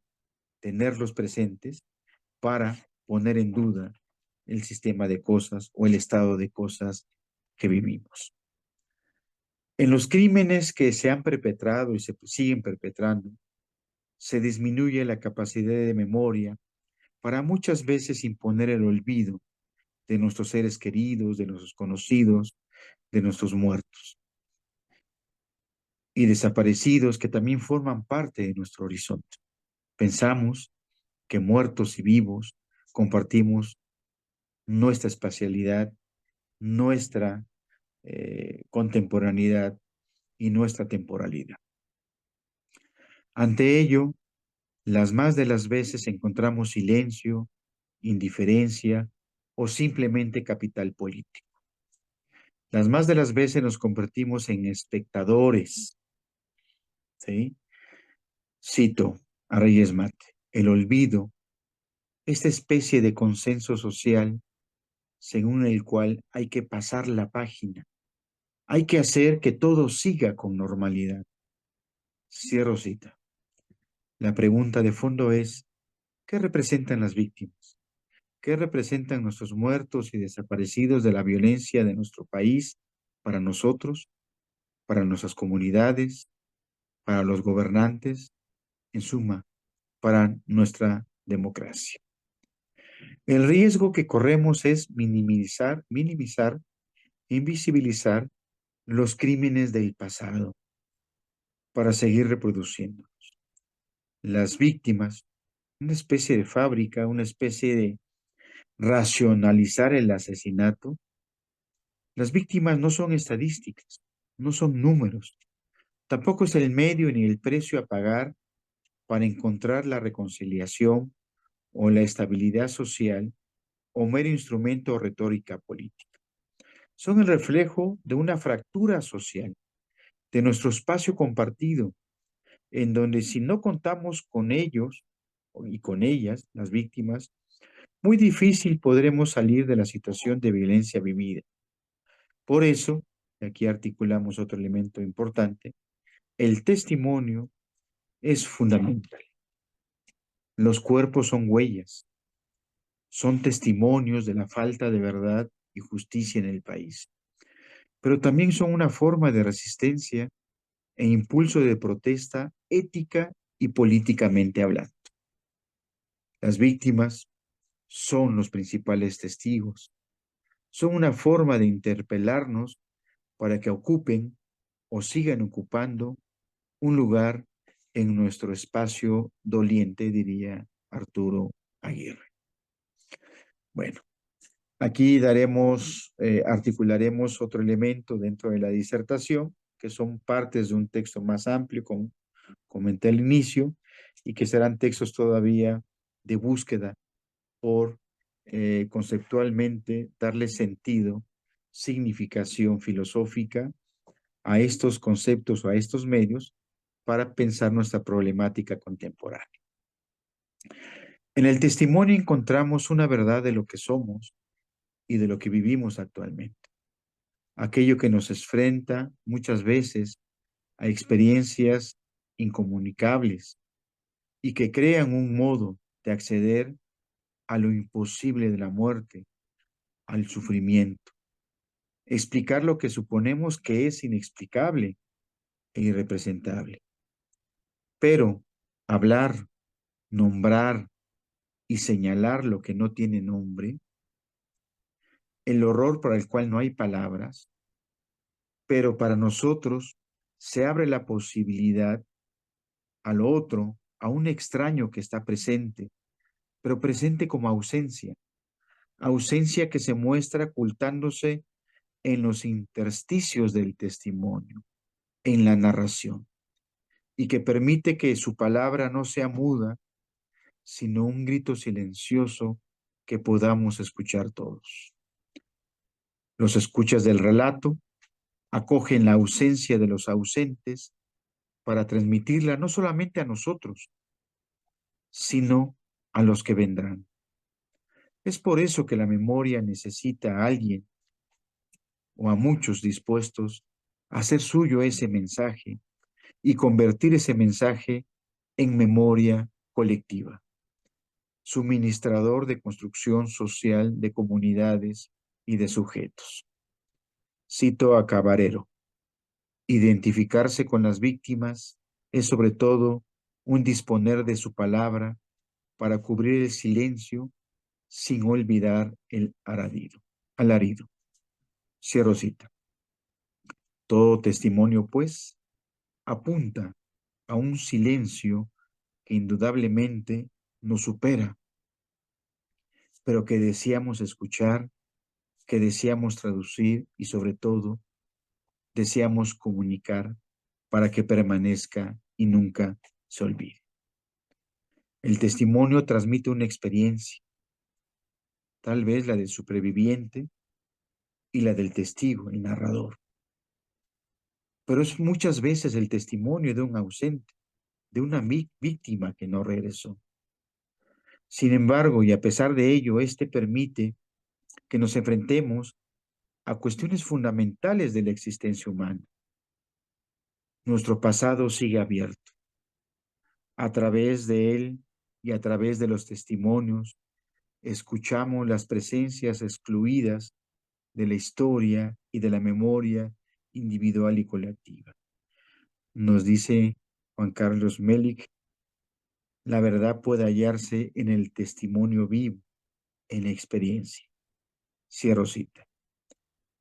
tenerlos presentes para poner en duda el sistema de cosas o el estado de cosas que vivimos. En los crímenes que se han perpetrado y se siguen perpetrando, se disminuye la capacidad de memoria para muchas veces imponer el olvido de nuestros seres queridos, de nuestros conocidos, de nuestros muertos y desaparecidos que también forman parte de nuestro horizonte. Pensamos que muertos y vivos compartimos nuestra espacialidad, nuestra contemporaneidad y nuestra temporalidad. Ante ello, las más de las veces encontramos silencio, indiferencia o simplemente capital político. Las más de las veces nos convertimos en espectadores, ¿sí? Cito a Reyes Mate: el olvido, esta especie de consenso social según el cual hay que pasar la página, hay que hacer que todo siga con normalidad. Cierro cita. La pregunta de fondo es: ¿qué representan las víctimas? ¿Qué representan nuestros muertos y desaparecidos de la violencia de nuestro país para nosotros, para nuestras comunidades, para los gobernantes, en suma, para nuestra democracia? El riesgo que corremos es minimizar, invisibilizar los crímenes del pasado para seguir reproduciendo. Las víctimas, una especie de fábrica, una especie de racionalizar el asesinato. Las víctimas no son estadísticas, no son números, tampoco es el medio ni el precio a pagar para encontrar la reconciliación o la estabilidad social o mero instrumento o retórica política. Son el reflejo de una fractura social, de nuestro espacio compartido, en donde si no contamos con ellos y con ellas, las víctimas, muy difícil podremos salir de la situación de violencia vivida. Por eso, y aquí articulamos otro elemento importante, el testimonio es fundamental. Los cuerpos son huellas, son testimonios de la falta de verdad y justicia en el país, pero también son una forma de resistencia e impulso de protesta ética y políticamente hablando. Las víctimas son los principales testigos, son una forma de interpelarnos para que ocupen o sigan ocupando un lugar en nuestro espacio doliente, diría Arturo Aguirre. Bueno, aquí articularemos otro elemento dentro de la disertación, que son partes de un texto más amplio, como comenté al inicio, y que serán textos todavía de búsqueda por conceptualmente darle sentido, significación filosófica a estos conceptos o a estos medios para pensar nuestra problemática contemporánea. En el testimonio encontramos una verdad de lo que somos y de lo que vivimos actualmente. Aquello que nos enfrenta muchas veces a experiencias incomunicables y que crean un modo de acceder a lo imposible de la muerte, al sufrimiento. Explicar lo que suponemos que es inexplicable e irrepresentable. Pero hablar, nombrar y señalar lo que no tiene nombre, el horror para el cual no hay palabras, pero para nosotros se abre la posibilidad al otro, a un extraño que está presente, pero presente como ausencia, ausencia que se muestra ocultándose en los intersticios del testimonio, en la narración, y que permite que su palabra no sea muda, sino un grito silencioso que podamos escuchar todos. Los escuchas del relato acogen la ausencia de los ausentes para transmitirla no solamente a nosotros, sino a los que vendrán. Es por eso que la memoria necesita a alguien o a muchos dispuestos a hacer suyo ese mensaje y convertir ese mensaje en memoria colectiva, suministrador de construcción social de comunidades y de sujetos. Cito a Cabarero: identificarse con las víctimas es sobre todo un disponer de su palabra para cubrir el silencio sin olvidar el alarido. Cierro cita. Todo testimonio, pues, apunta a un silencio que indudablemente nos supera, pero que deseamos escuchar, que deseamos traducir y sobre todo deseamos comunicar para que permanezca y nunca se olvide. El testimonio transmite una experiencia, tal vez la del superviviente y la del testigo, el narrador, pero es muchas veces el testimonio de un ausente, de una víctima que no regresó. Sin embargo, y a pesar de ello, este permite que nos enfrentemos a cuestiones fundamentales de la existencia humana. Nuestro pasado sigue abierto. A través de él y a través de los testimonios, escuchamos las presencias excluidas de la historia y de la memoria individual y colectiva. Nos dice Juan Carlos Melick, la verdad puede hallarse en el testimonio vivo, en la experiencia. Cierro cita.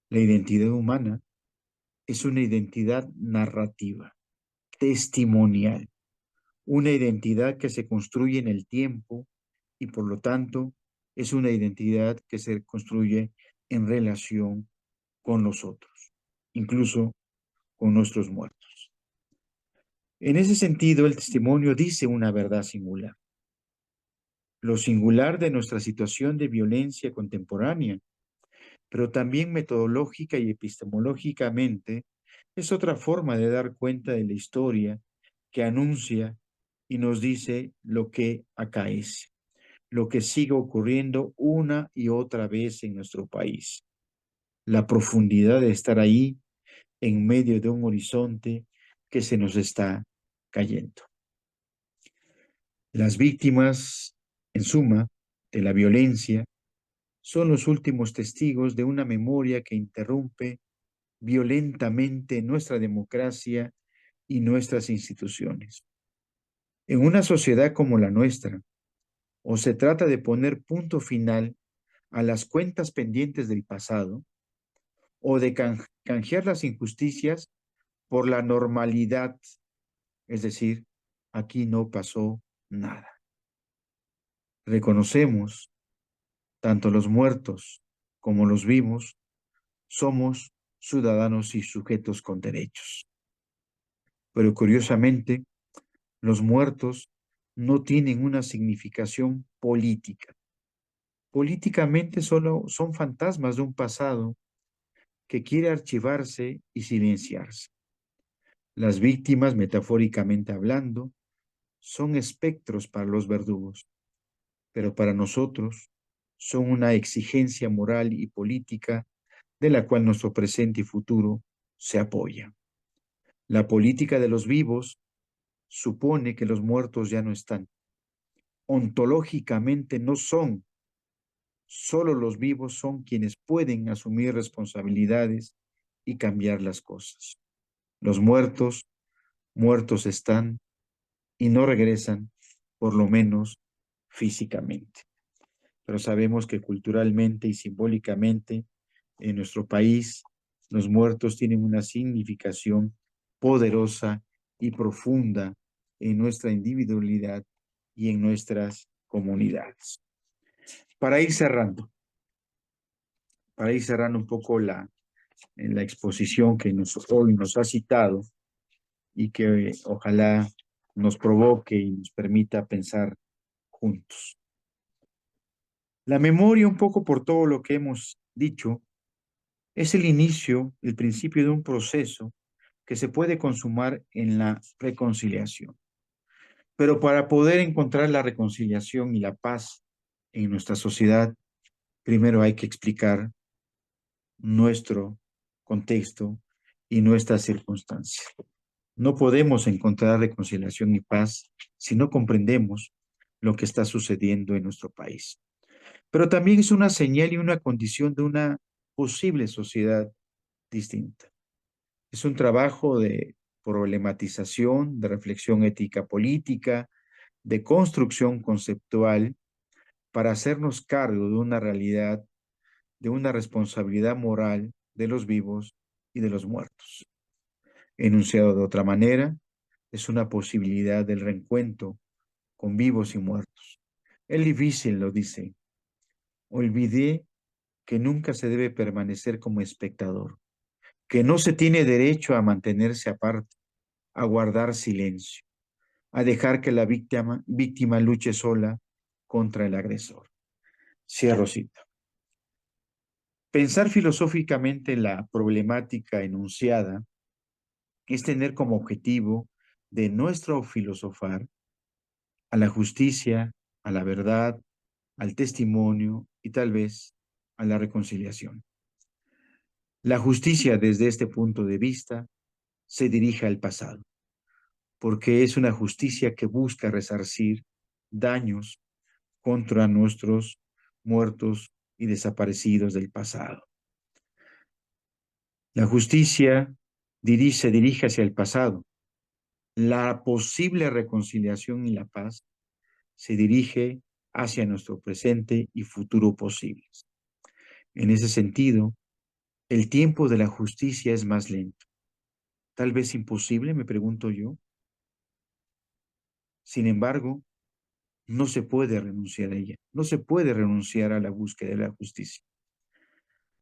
La identidad humana es una identidad narrativa, testimonial, una identidad que se construye en el tiempo y por lo tanto es una identidad que se construye en relación con los otros, incluso con nuestros muertos. En ese sentido, el testimonio dice una verdad singular. Lo singular de nuestra situación de violencia contemporánea, pero también metodológica y epistemológicamente, es otra forma de dar cuenta de la historia que anuncia y nos dice lo que acaece, lo que sigue ocurriendo una y otra vez en nuestro país. La profundidad de estar ahí en medio de un horizonte que se nos está cayendo. Las víctimas, en suma, de la violencia, son los últimos testigos de una memoria que interrumpe violentamente nuestra democracia y nuestras instituciones. En una sociedad como la nuestra, o se trata de poner punto final a las cuentas pendientes del pasado, o de canjear las injusticias por la normalidad, es decir, aquí no pasó nada. Reconocemos, tanto los muertos como los vivos, somos ciudadanos y sujetos con derechos. Pero curiosamente, los muertos no tienen una significación política. Políticamente solo son fantasmas de un pasado que quiere archivarse y silenciarse. Las víctimas, metafóricamente hablando, son espectros para los verdugos, pero para nosotros son una exigencia moral y política de la cual nuestro presente y futuro se apoya. La política de los vivos supone que los muertos ya no están. Ontológicamente no son. Solo los vivos son quienes pueden asumir responsabilidades y cambiar las cosas. Los muertos, muertos están y no regresan, por lo menos físicamente. Pero sabemos que culturalmente y simbólicamente en nuestro país los muertos tienen una significación poderosa y profunda en nuestra individualidad y en nuestras comunidades. Para ir cerrando un poco la exposición que hoy nos ha citado y que ojalá nos provoque y nos permita pensar juntos. La memoria, un poco por todo lo que hemos dicho, es el inicio, el principio de un proceso que se puede consumar en la reconciliación. Pero para poder encontrar la reconciliación y la paz en nuestra sociedad, primero hay que explicar nuestro contexto y nuestras circunstancias. No podemos encontrar reconciliación y paz si no comprendemos lo que está sucediendo en nuestro país. Pero también es una señal y una condición de una posible sociedad distinta. Es un trabajo de problematización, de reflexión ética política, de construcción conceptual, para hacernos cargo de una realidad, de una responsabilidad moral de los vivos y de los muertos. Enunciado de otra manera, es una posibilidad del reencuentro con vivos y muertos. Es difícil, lo dice. Olvidé que nunca se debe permanecer como espectador, que no se tiene derecho a mantenerse aparte, a guardar silencio, a dejar que la víctima luche sola contra el agresor. Cierro cita. Pensar filosóficamente la problemática enunciada es tener como objetivo de nuestro filosofar a la justicia, a la verdad, al testimonio y tal vez a la reconciliación. La justicia desde este punto de vista se dirige al pasado, porque es una justicia que busca resarcir daños contra nuestros muertos y desaparecidos del pasado. La justicia se dirige hacia el pasado. La posible reconciliación y la paz se dirige hacia nuestro presente y futuro posibles. En ese sentido, el tiempo de la justicia es más lento. Tal vez imposible, me pregunto yo. Sin embargo, no se puede renunciar a ella. No se puede renunciar a la búsqueda de la justicia.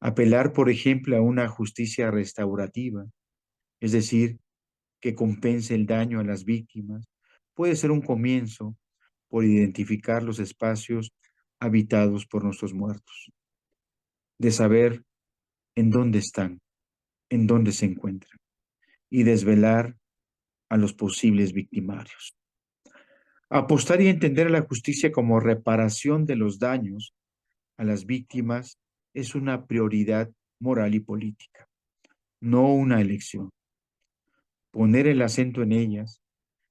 Apelar, por ejemplo, a una justicia restaurativa, es decir, que compense el daño a las víctimas, puede ser un comienzo por identificar los espacios habitados por nuestros muertos, de saber en dónde están, en dónde se encuentran, y desvelar a los posibles victimarios. Apostar y entender a la justicia como reparación de los daños a las víctimas es una prioridad moral y política, no una elección. Poner el acento en ellas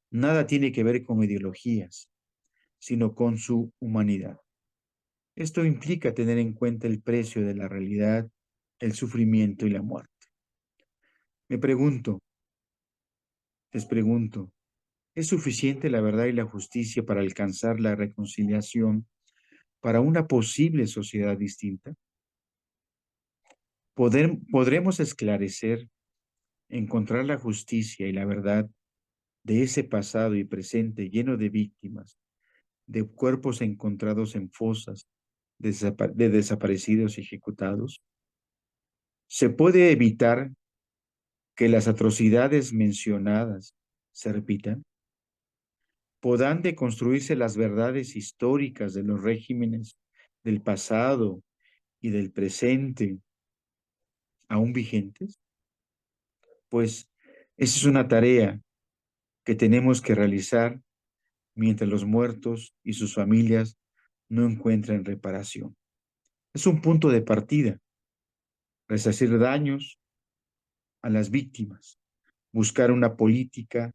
nada tiene que ver con ideologías, sino con su humanidad. Esto implica tener en cuenta el precio de la realidad, el sufrimiento y la muerte. Me pregunto, les pregunto, ¿es suficiente la verdad y la justicia para alcanzar la reconciliación para una posible sociedad distinta? ¿Podremos esclarecer, encontrar la justicia y la verdad de ese pasado y presente lleno de víctimas, de cuerpos encontrados en fosas, de desaparecidos y ejecutados? ¿Se puede evitar que las atrocidades mencionadas se repitan? ¿Podrán deconstruirse las verdades históricas de los regímenes del pasado y del presente aún vigentes? Pues esa es una tarea que tenemos que realizar mientras los muertos y sus familias no encuentran reparación. Es un punto de partida, resarcir daños a las víctimas, buscar una política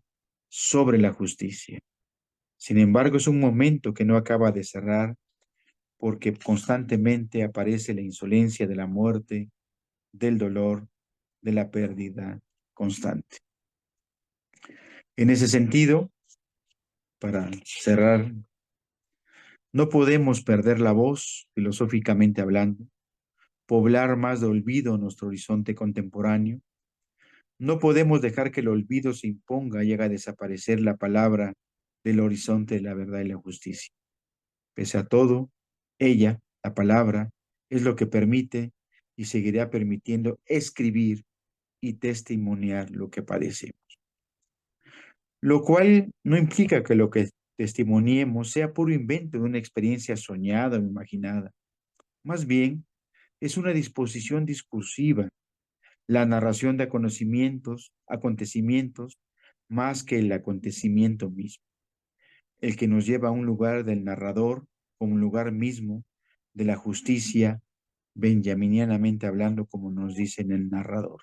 sobre la justicia. Sin embargo, es un momento que no acaba de cerrar porque constantemente aparece la insolencia de la muerte, del dolor, de la pérdida constante. En ese sentido, para cerrar, no podemos perder la voz, filosóficamente hablando, poblar más de olvido nuestro horizonte contemporáneo. No podemos dejar que el olvido se imponga y haga desaparecer la palabra del horizonte de la verdad y la justicia. Pese a todo, ella, la palabra, es lo que permite y seguirá permitiendo escribir y testimoniar lo que padecemos. Lo cual no implica que lo que testimoniemos sea puro invento de una experiencia soñada o imaginada. Más bien, es una disposición discursiva, la narración de acontecimientos, más que el acontecimiento mismo, el que nos lleva a un lugar del narrador como un lugar mismo de la justicia, benjaminianamente hablando, como nos dice en el narrador.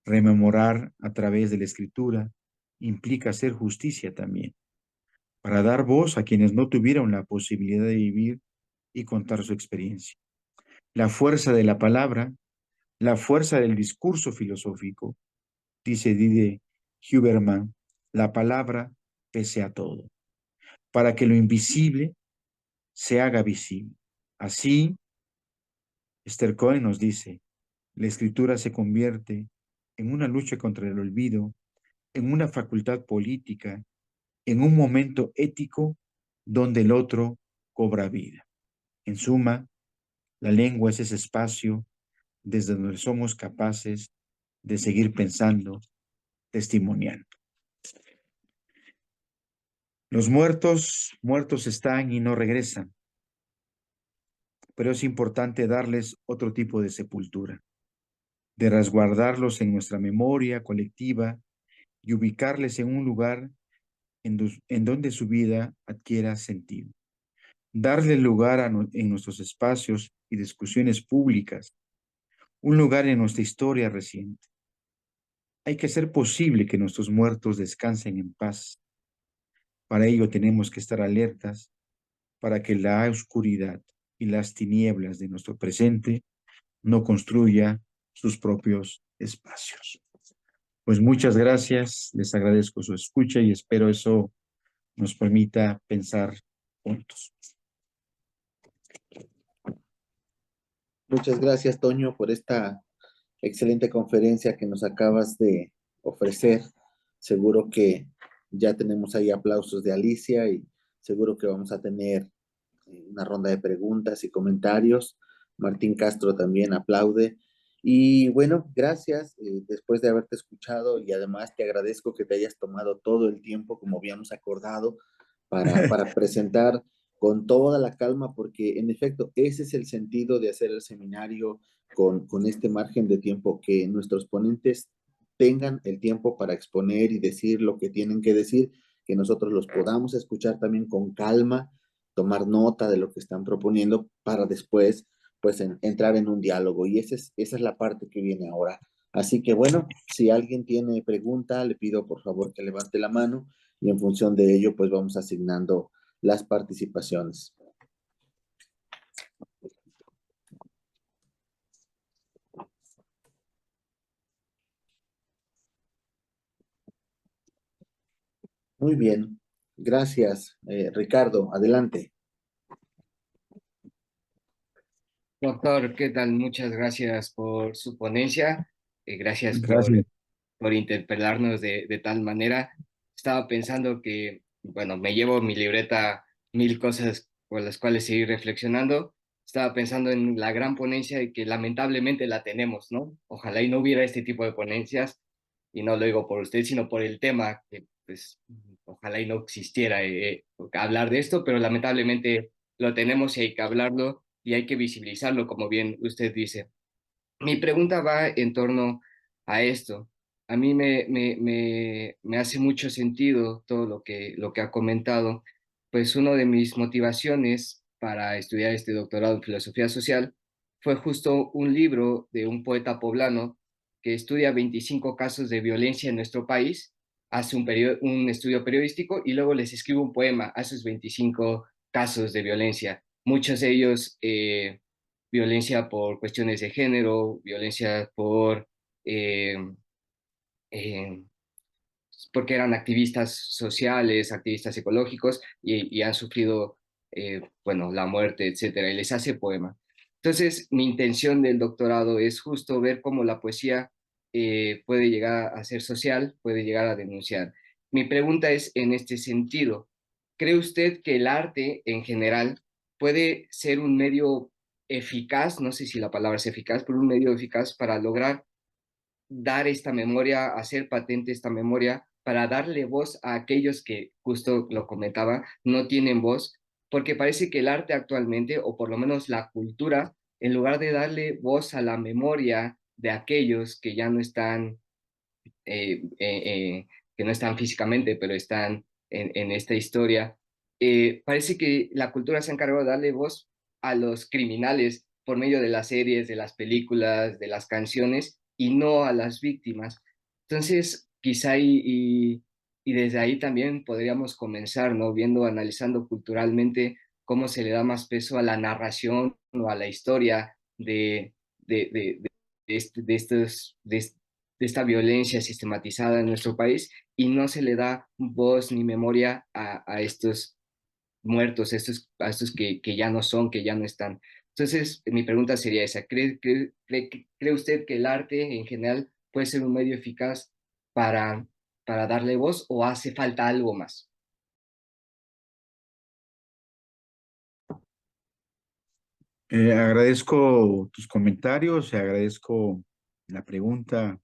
Rememorar a través de la escritura implica hacer justicia también, para dar voz a quienes no tuvieron la posibilidad de vivir y contar su experiencia. La fuerza de la palabra, la fuerza del discurso filosófico, dice Didier Huberman, la palabra pese a todo, para que lo invisible se haga visible. Así, Esther Cohen nos dice, la escritura se convierte en una lucha contra el olvido, en una facultad política, en un momento ético donde el otro cobra vida. En suma, la lengua es ese espacio desde donde somos capaces de seguir pensando, testimoniando. Los muertos, muertos están y no regresan, pero es importante darles otro tipo de sepultura, de resguardarlos en nuestra memoria colectiva y ubicarles en un lugar en donde su vida adquiera sentido. Darle lugar en nuestros espacios y discusiones públicas, un lugar en nuestra historia reciente. Hay que hacer posible que nuestros muertos descansen en paz. Para ello tenemos que estar alertas para que la oscuridad y las tinieblas de nuestro presente no construya sus propios espacios. Pues muchas gracias, les agradezco su escucha y espero eso nos permita pensar juntos. Muchas gracias, Toño, por esta excelente conferencia que nos acabas de ofrecer. Seguro que ya tenemos ahí aplausos de Alicia y seguro que vamos a tener una ronda de preguntas y comentarios. Martín Castro también aplaude. Y bueno, gracias después de haberte escuchado y además te agradezco que te hayas tomado todo el tiempo como habíamos acordado para presentar con toda la calma, porque en efecto ese es el sentido de hacer el seminario con este margen de tiempo, que nuestros ponentes tengan el tiempo para exponer y decir lo que tienen que decir, que nosotros los podamos escuchar también con calma, tomar nota de lo que están proponiendo para después pues entrar en un diálogo y esa es la parte que viene ahora. Así que bueno, si alguien tiene pregunta, le pido por favor que levante la mano y en función de ello pues vamos asignando las participaciones. Muy bien, gracias Ricardo, adelante. Doctor, ¿qué tal? Muchas gracias por su ponencia. Gracias Gracias. por interpelarnos de tal manera. Estaba pensando que, bueno, me llevo mi libreta, mil cosas por las cuales seguir reflexionando. Estaba pensando en la gran ponencia y que lamentablemente la tenemos, ¿no? Ojalá y no hubiera este tipo de ponencias, y no lo digo por usted, sino por el tema, que pues ojalá y no existiera hablar de esto, pero lamentablemente lo tenemos y hay que hablarlo y hay que visibilizarlo, como bien usted dice. Mi pregunta va en torno a esto. A mí me hace mucho sentido todo lo que ha comentado, pues una de mis motivaciones para estudiar este doctorado en filosofía social fue justo un libro de un poeta poblano que estudia 25 casos de violencia en nuestro país, hace un estudio periodístico y luego les escribe un poema a esos 25 casos de violencia. Muchos de ellos violencia por cuestiones de género, violencia eh, eh, porque eran activistas sociales, activistas ecológicos y han sufrido, bueno, la muerte, etcétera, y les hace poema. Entonces, mi intención del doctorado es justo ver cómo la poesía puede llegar a ser social, puede llegar a denunciar. Mi pregunta es en este sentido, ¿cree usted que el arte en general puede ser un medio eficaz, no sé si la palabra es eficaz, pero un medio eficaz para lograr dar esta memoria, hacer patente esta memoria, para darle voz a aquellos que, justo lo comentaba, no tienen voz, porque parece que el arte actualmente, o por lo menos la cultura, en lugar de darle voz a la memoria de aquellos que ya no están, que no están físicamente, pero están en esta historia, parece que la cultura se ha encargado de darle voz a los criminales por medio de las series, de las películas, de las canciones, y no a las víctimas. Entonces, quizá y desde ahí también podríamos comenzar, ¿no? Viendo, analizando culturalmente cómo se le da más peso a la narración o a la historia de estos, de esta violencia sistematizada en nuestro país y no se le da voz ni memoria a estos muertos, a estos que ya no son, que ya no están. Entonces, mi pregunta sería esa, ¿cree usted que el arte en general puede ser un medio eficaz para, para darle voz o hace falta algo más? Agradezco tus comentarios, agradezco la pregunta.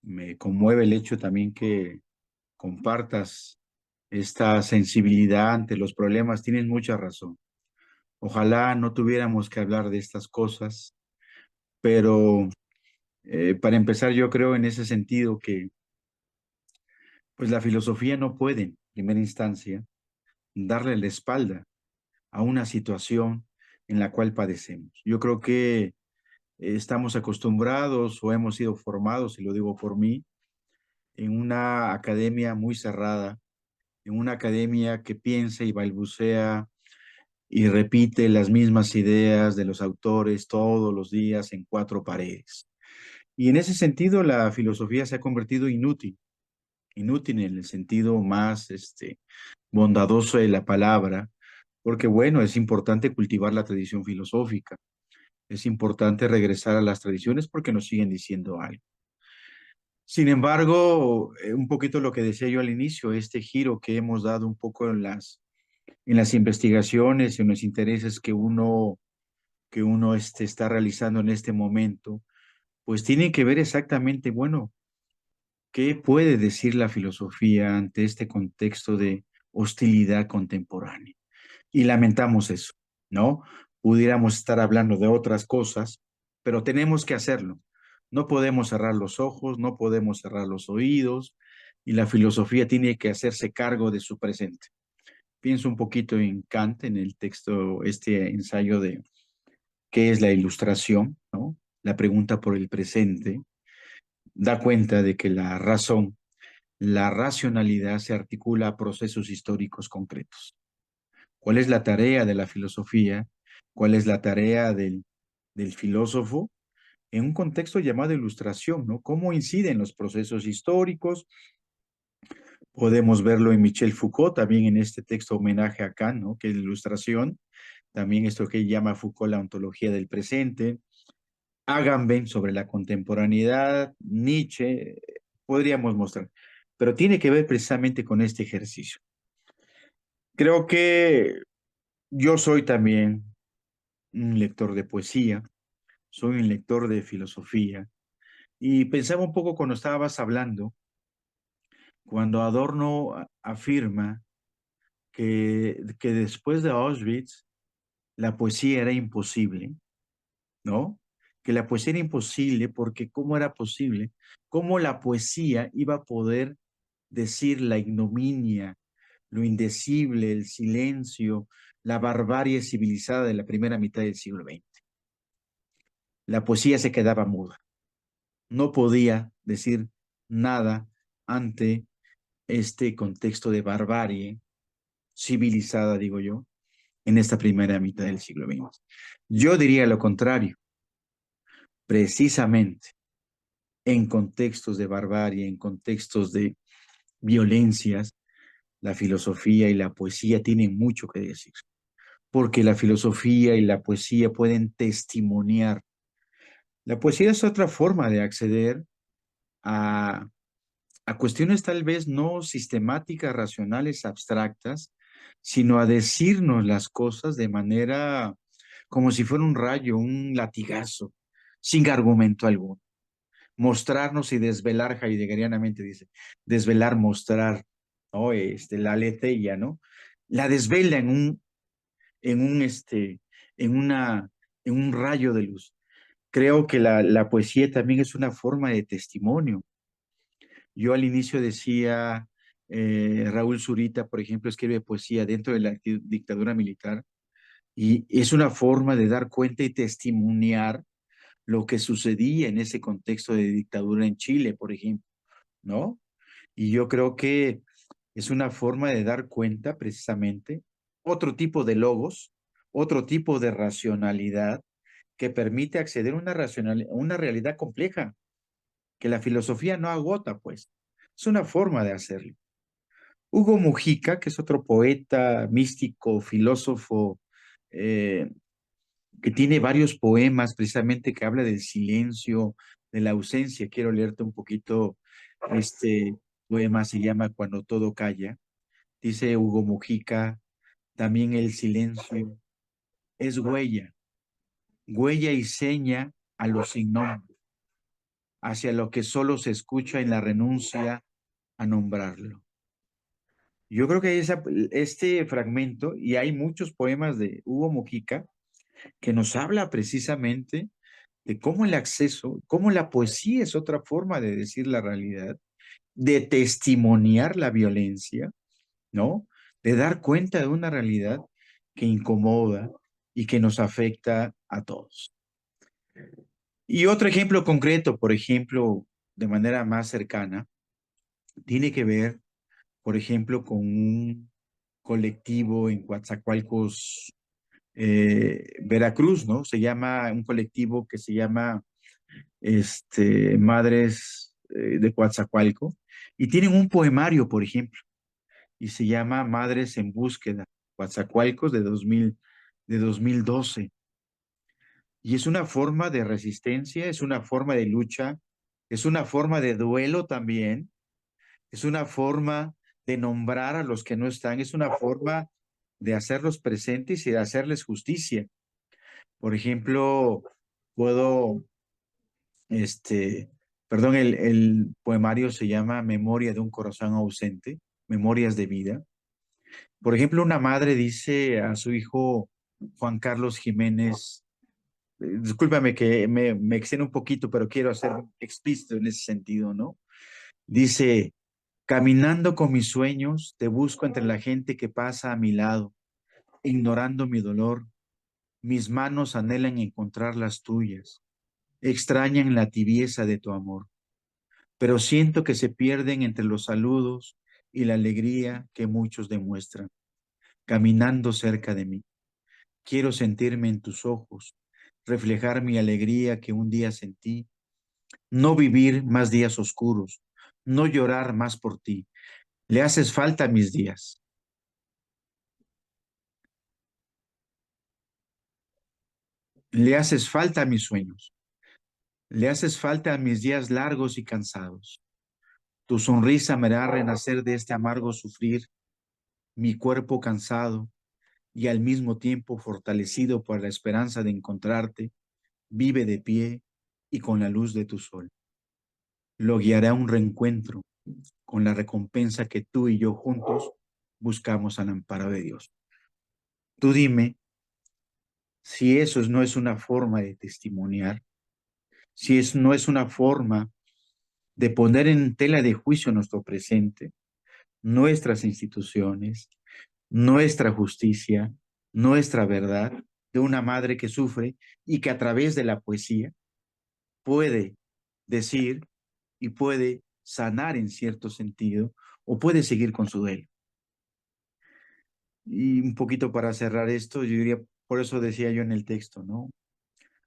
Me conmueve el hecho también que compartas esta sensibilidad ante los problemas. Tienes mucha razón. Ojalá no tuviéramos que hablar de estas cosas, pero para empezar, yo creo en ese sentido que pues la filosofía no puede, en primera instancia, darle la espalda a una situación en la cual padecemos. Yo creo que estamos acostumbrados o hemos sido formados, y lo digo por mí, en una academia muy cerrada, en una academia que piensa y balbucea y repite las mismas ideas de los autores todos los días en cuatro paredes. Y en ese sentido la filosofía se ha convertido inútil, inútil en el sentido más bondadoso de la palabra, porque bueno, es importante cultivar la tradición filosófica, es importante regresar a las tradiciones porque nos siguen diciendo algo. Sin embargo, un poquito lo que decía yo al inicio, este giro que hemos dado un poco en las investigaciones, en los intereses que uno está realizando en este momento, pues tiene que ver exactamente, bueno, ¿qué puede decir la filosofía ante este contexto de hostilidad contemporánea? Y lamentamos eso, ¿no? Pudiéramos estar hablando de otras cosas, pero tenemos que hacerlo. No podemos cerrar los ojos, no podemos cerrar los oídos, y la filosofía tiene que hacerse cargo de su presente. Pienso un poquito en Kant, en el texto, este ensayo de qué es la ilustración, ¿no? La pregunta por el presente, da cuenta de que la razón, la racionalidad se articula a procesos históricos concretos. ¿Cuál es la tarea de la filosofía? ¿Cuál es la tarea del filósofo? En un contexto llamado ilustración, ¿no? ¿Cómo inciden los procesos históricos? Podemos verlo en Michel Foucault, también en este texto homenaje a Kant, ¿no? Que es la ilustración. También esto que llama Foucault la ontología del presente. Agamben sobre la contemporaneidad, Nietzsche, podríamos mostrar. Pero tiene que ver precisamente con este ejercicio. Creo que yo soy también un lector de poesía, soy un lector de filosofía, y pensaba un poco cuando estabas hablando, cuando Adorno afirma que después de Auschwitz la poesía era imposible, ¿no? Que la poesía era imposible porque ¿cómo era posible? ¿Cómo la poesía iba a poder decir la ignominia, lo indecible, el silencio, la barbarie civilizada de la primera mitad del siglo XX? La poesía se quedaba muda, no podía decir nada ante este contexto de barbarie civilizada, digo yo, en esta primera mitad del siglo XX. Yo diría lo contrario, precisamente en contextos de barbarie, en contextos de violencias, la filosofía y la poesía tienen mucho que decir, porque la filosofía y la poesía pueden testimoniar. La poesía es otra forma de acceder a cuestiones tal vez no sistemáticas, racionales, abstractas, sino a decirnos las cosas de manera como si fuera un rayo, un latigazo, sin argumento alguno. Mostrarnos y desvelar, heideggerianamente dice, desvelar, mostrar, ¿no? La aletheia, ¿no? La desvela en un, en una, en un rayo de luz. Creo que la poesía también es una forma de testimonio. Yo al inicio decía, Raúl Zurita, por ejemplo, escribe poesía dentro de la dictadura militar y es una forma de dar cuenta y testimoniar lo que sucedía en ese contexto de dictadura en Chile, por ejemplo, ¿no? Y yo creo que es una forma de dar cuenta precisamente otro tipo de logos, otro tipo de racionalidad que permite acceder a una realidad compleja, que la filosofía no agota, pues. Es una forma de hacerlo. Hugo Mujica, que es otro poeta, místico, filósofo, eh, que tiene varios poemas precisamente que habla del silencio, de la ausencia. Quiero leerte un poquito este poema, se llama Cuando todo calla. Dice Hugo Mujica, también el silencio es huella, huella y seña a lo sin nombre, hacia lo que solo se escucha en la renuncia a nombrarlo. Yo creo que este fragmento, y hay muchos poemas de Hugo Mujica, que nos habla precisamente de cómo el acceso, cómo la poesía es otra forma de decir la realidad, de testimoniar la violencia, ¿no? De dar cuenta de una realidad que incomoda y que nos afecta a todos. Y otro ejemplo concreto, por ejemplo, de manera más cercana, tiene que ver, por ejemplo, con un colectivo en Coatzacoalcos, Veracruz, ¿no? Se llama, un colectivo que se llama Madres de Coatzacoalco, y tienen un poemario, por ejemplo, y se llama Madres en Búsqueda, Coatzacoalcos de 2012. Y es una forma de resistencia, es una forma de lucha, es una forma de duelo también, es una forma de nombrar a los que no están, es una forma de hacerlos presentes y de hacerles justicia. Por ejemplo, puedo, perdón, el poemario se llama Memoria de un corazón ausente, Memorias de vida. Por ejemplo, una madre dice a su hijo Juan Carlos Jiménez, discúlpame que me extiendo un poquito, pero quiero ser explícito en ese sentido, ¿no? Dice, caminando con mis sueños, te busco entre la gente que pasa a mi lado, ignorando mi dolor. Mis manos anhelan encontrar las tuyas, extrañan la tibieza de tu amor, pero siento que se pierden entre los saludos y la alegría que muchos demuestran, caminando cerca de mí. Quiero sentirme en tus ojos, reflejar mi alegría que un día sentí, no vivir más días oscuros, no llorar más por ti. Le haces falta a mis días, le haces falta a mis sueños, le haces falta a mis días largos y cansados. Tu sonrisa me hará renacer de este amargo sufrir, mi cuerpo cansado y al mismo tiempo fortalecido por la esperanza de encontrarte, vive de pie y con la luz de tu sol. Lo guiará a un reencuentro con la recompensa que tú y yo juntos buscamos al amparo de Dios. Tú dime si eso no es una forma de testimoniar, si no es una forma de poner en tela de juicio nuestro presente, nuestras instituciones, nuestra justicia, nuestra verdad, de una madre que sufre y que a través de la poesía puede decir y puede sanar en cierto sentido o puede seguir con su duelo. Y un poquito para cerrar esto, yo diría, por eso decía yo en el texto, ¿no?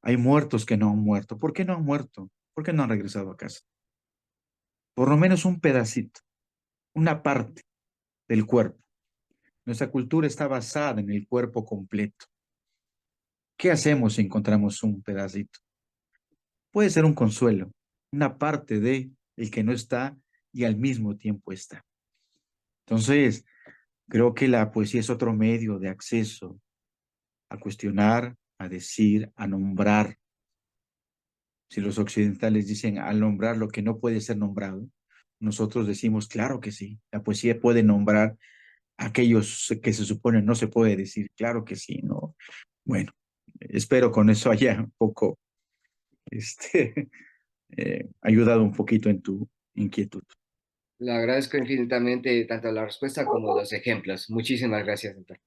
Hay muertos que no han muerto. ¿Por qué no han muerto? ¿Por qué no han regresado a casa? Por lo menos un pedacito, una parte del cuerpo. Nuestra cultura está basada en el cuerpo completo. ¿Qué hacemos si encontramos un pedacito? Puede ser un consuelo, una parte de el que no está y al mismo tiempo está. Entonces, creo que la poesía es otro medio de acceso a cuestionar, a decir, a nombrar. Si los occidentales dicen al nombrar lo que no puede ser nombrado, nosotros decimos, claro que sí, la poesía puede nombrar aquellos que se supone no se puede decir, claro que sí, ¿no? Bueno, espero con eso haya un poco ayudado un poquito en tu inquietud. Le agradezco infinitamente tanto la respuesta como los ejemplos. Muchísimas gracias, doctor.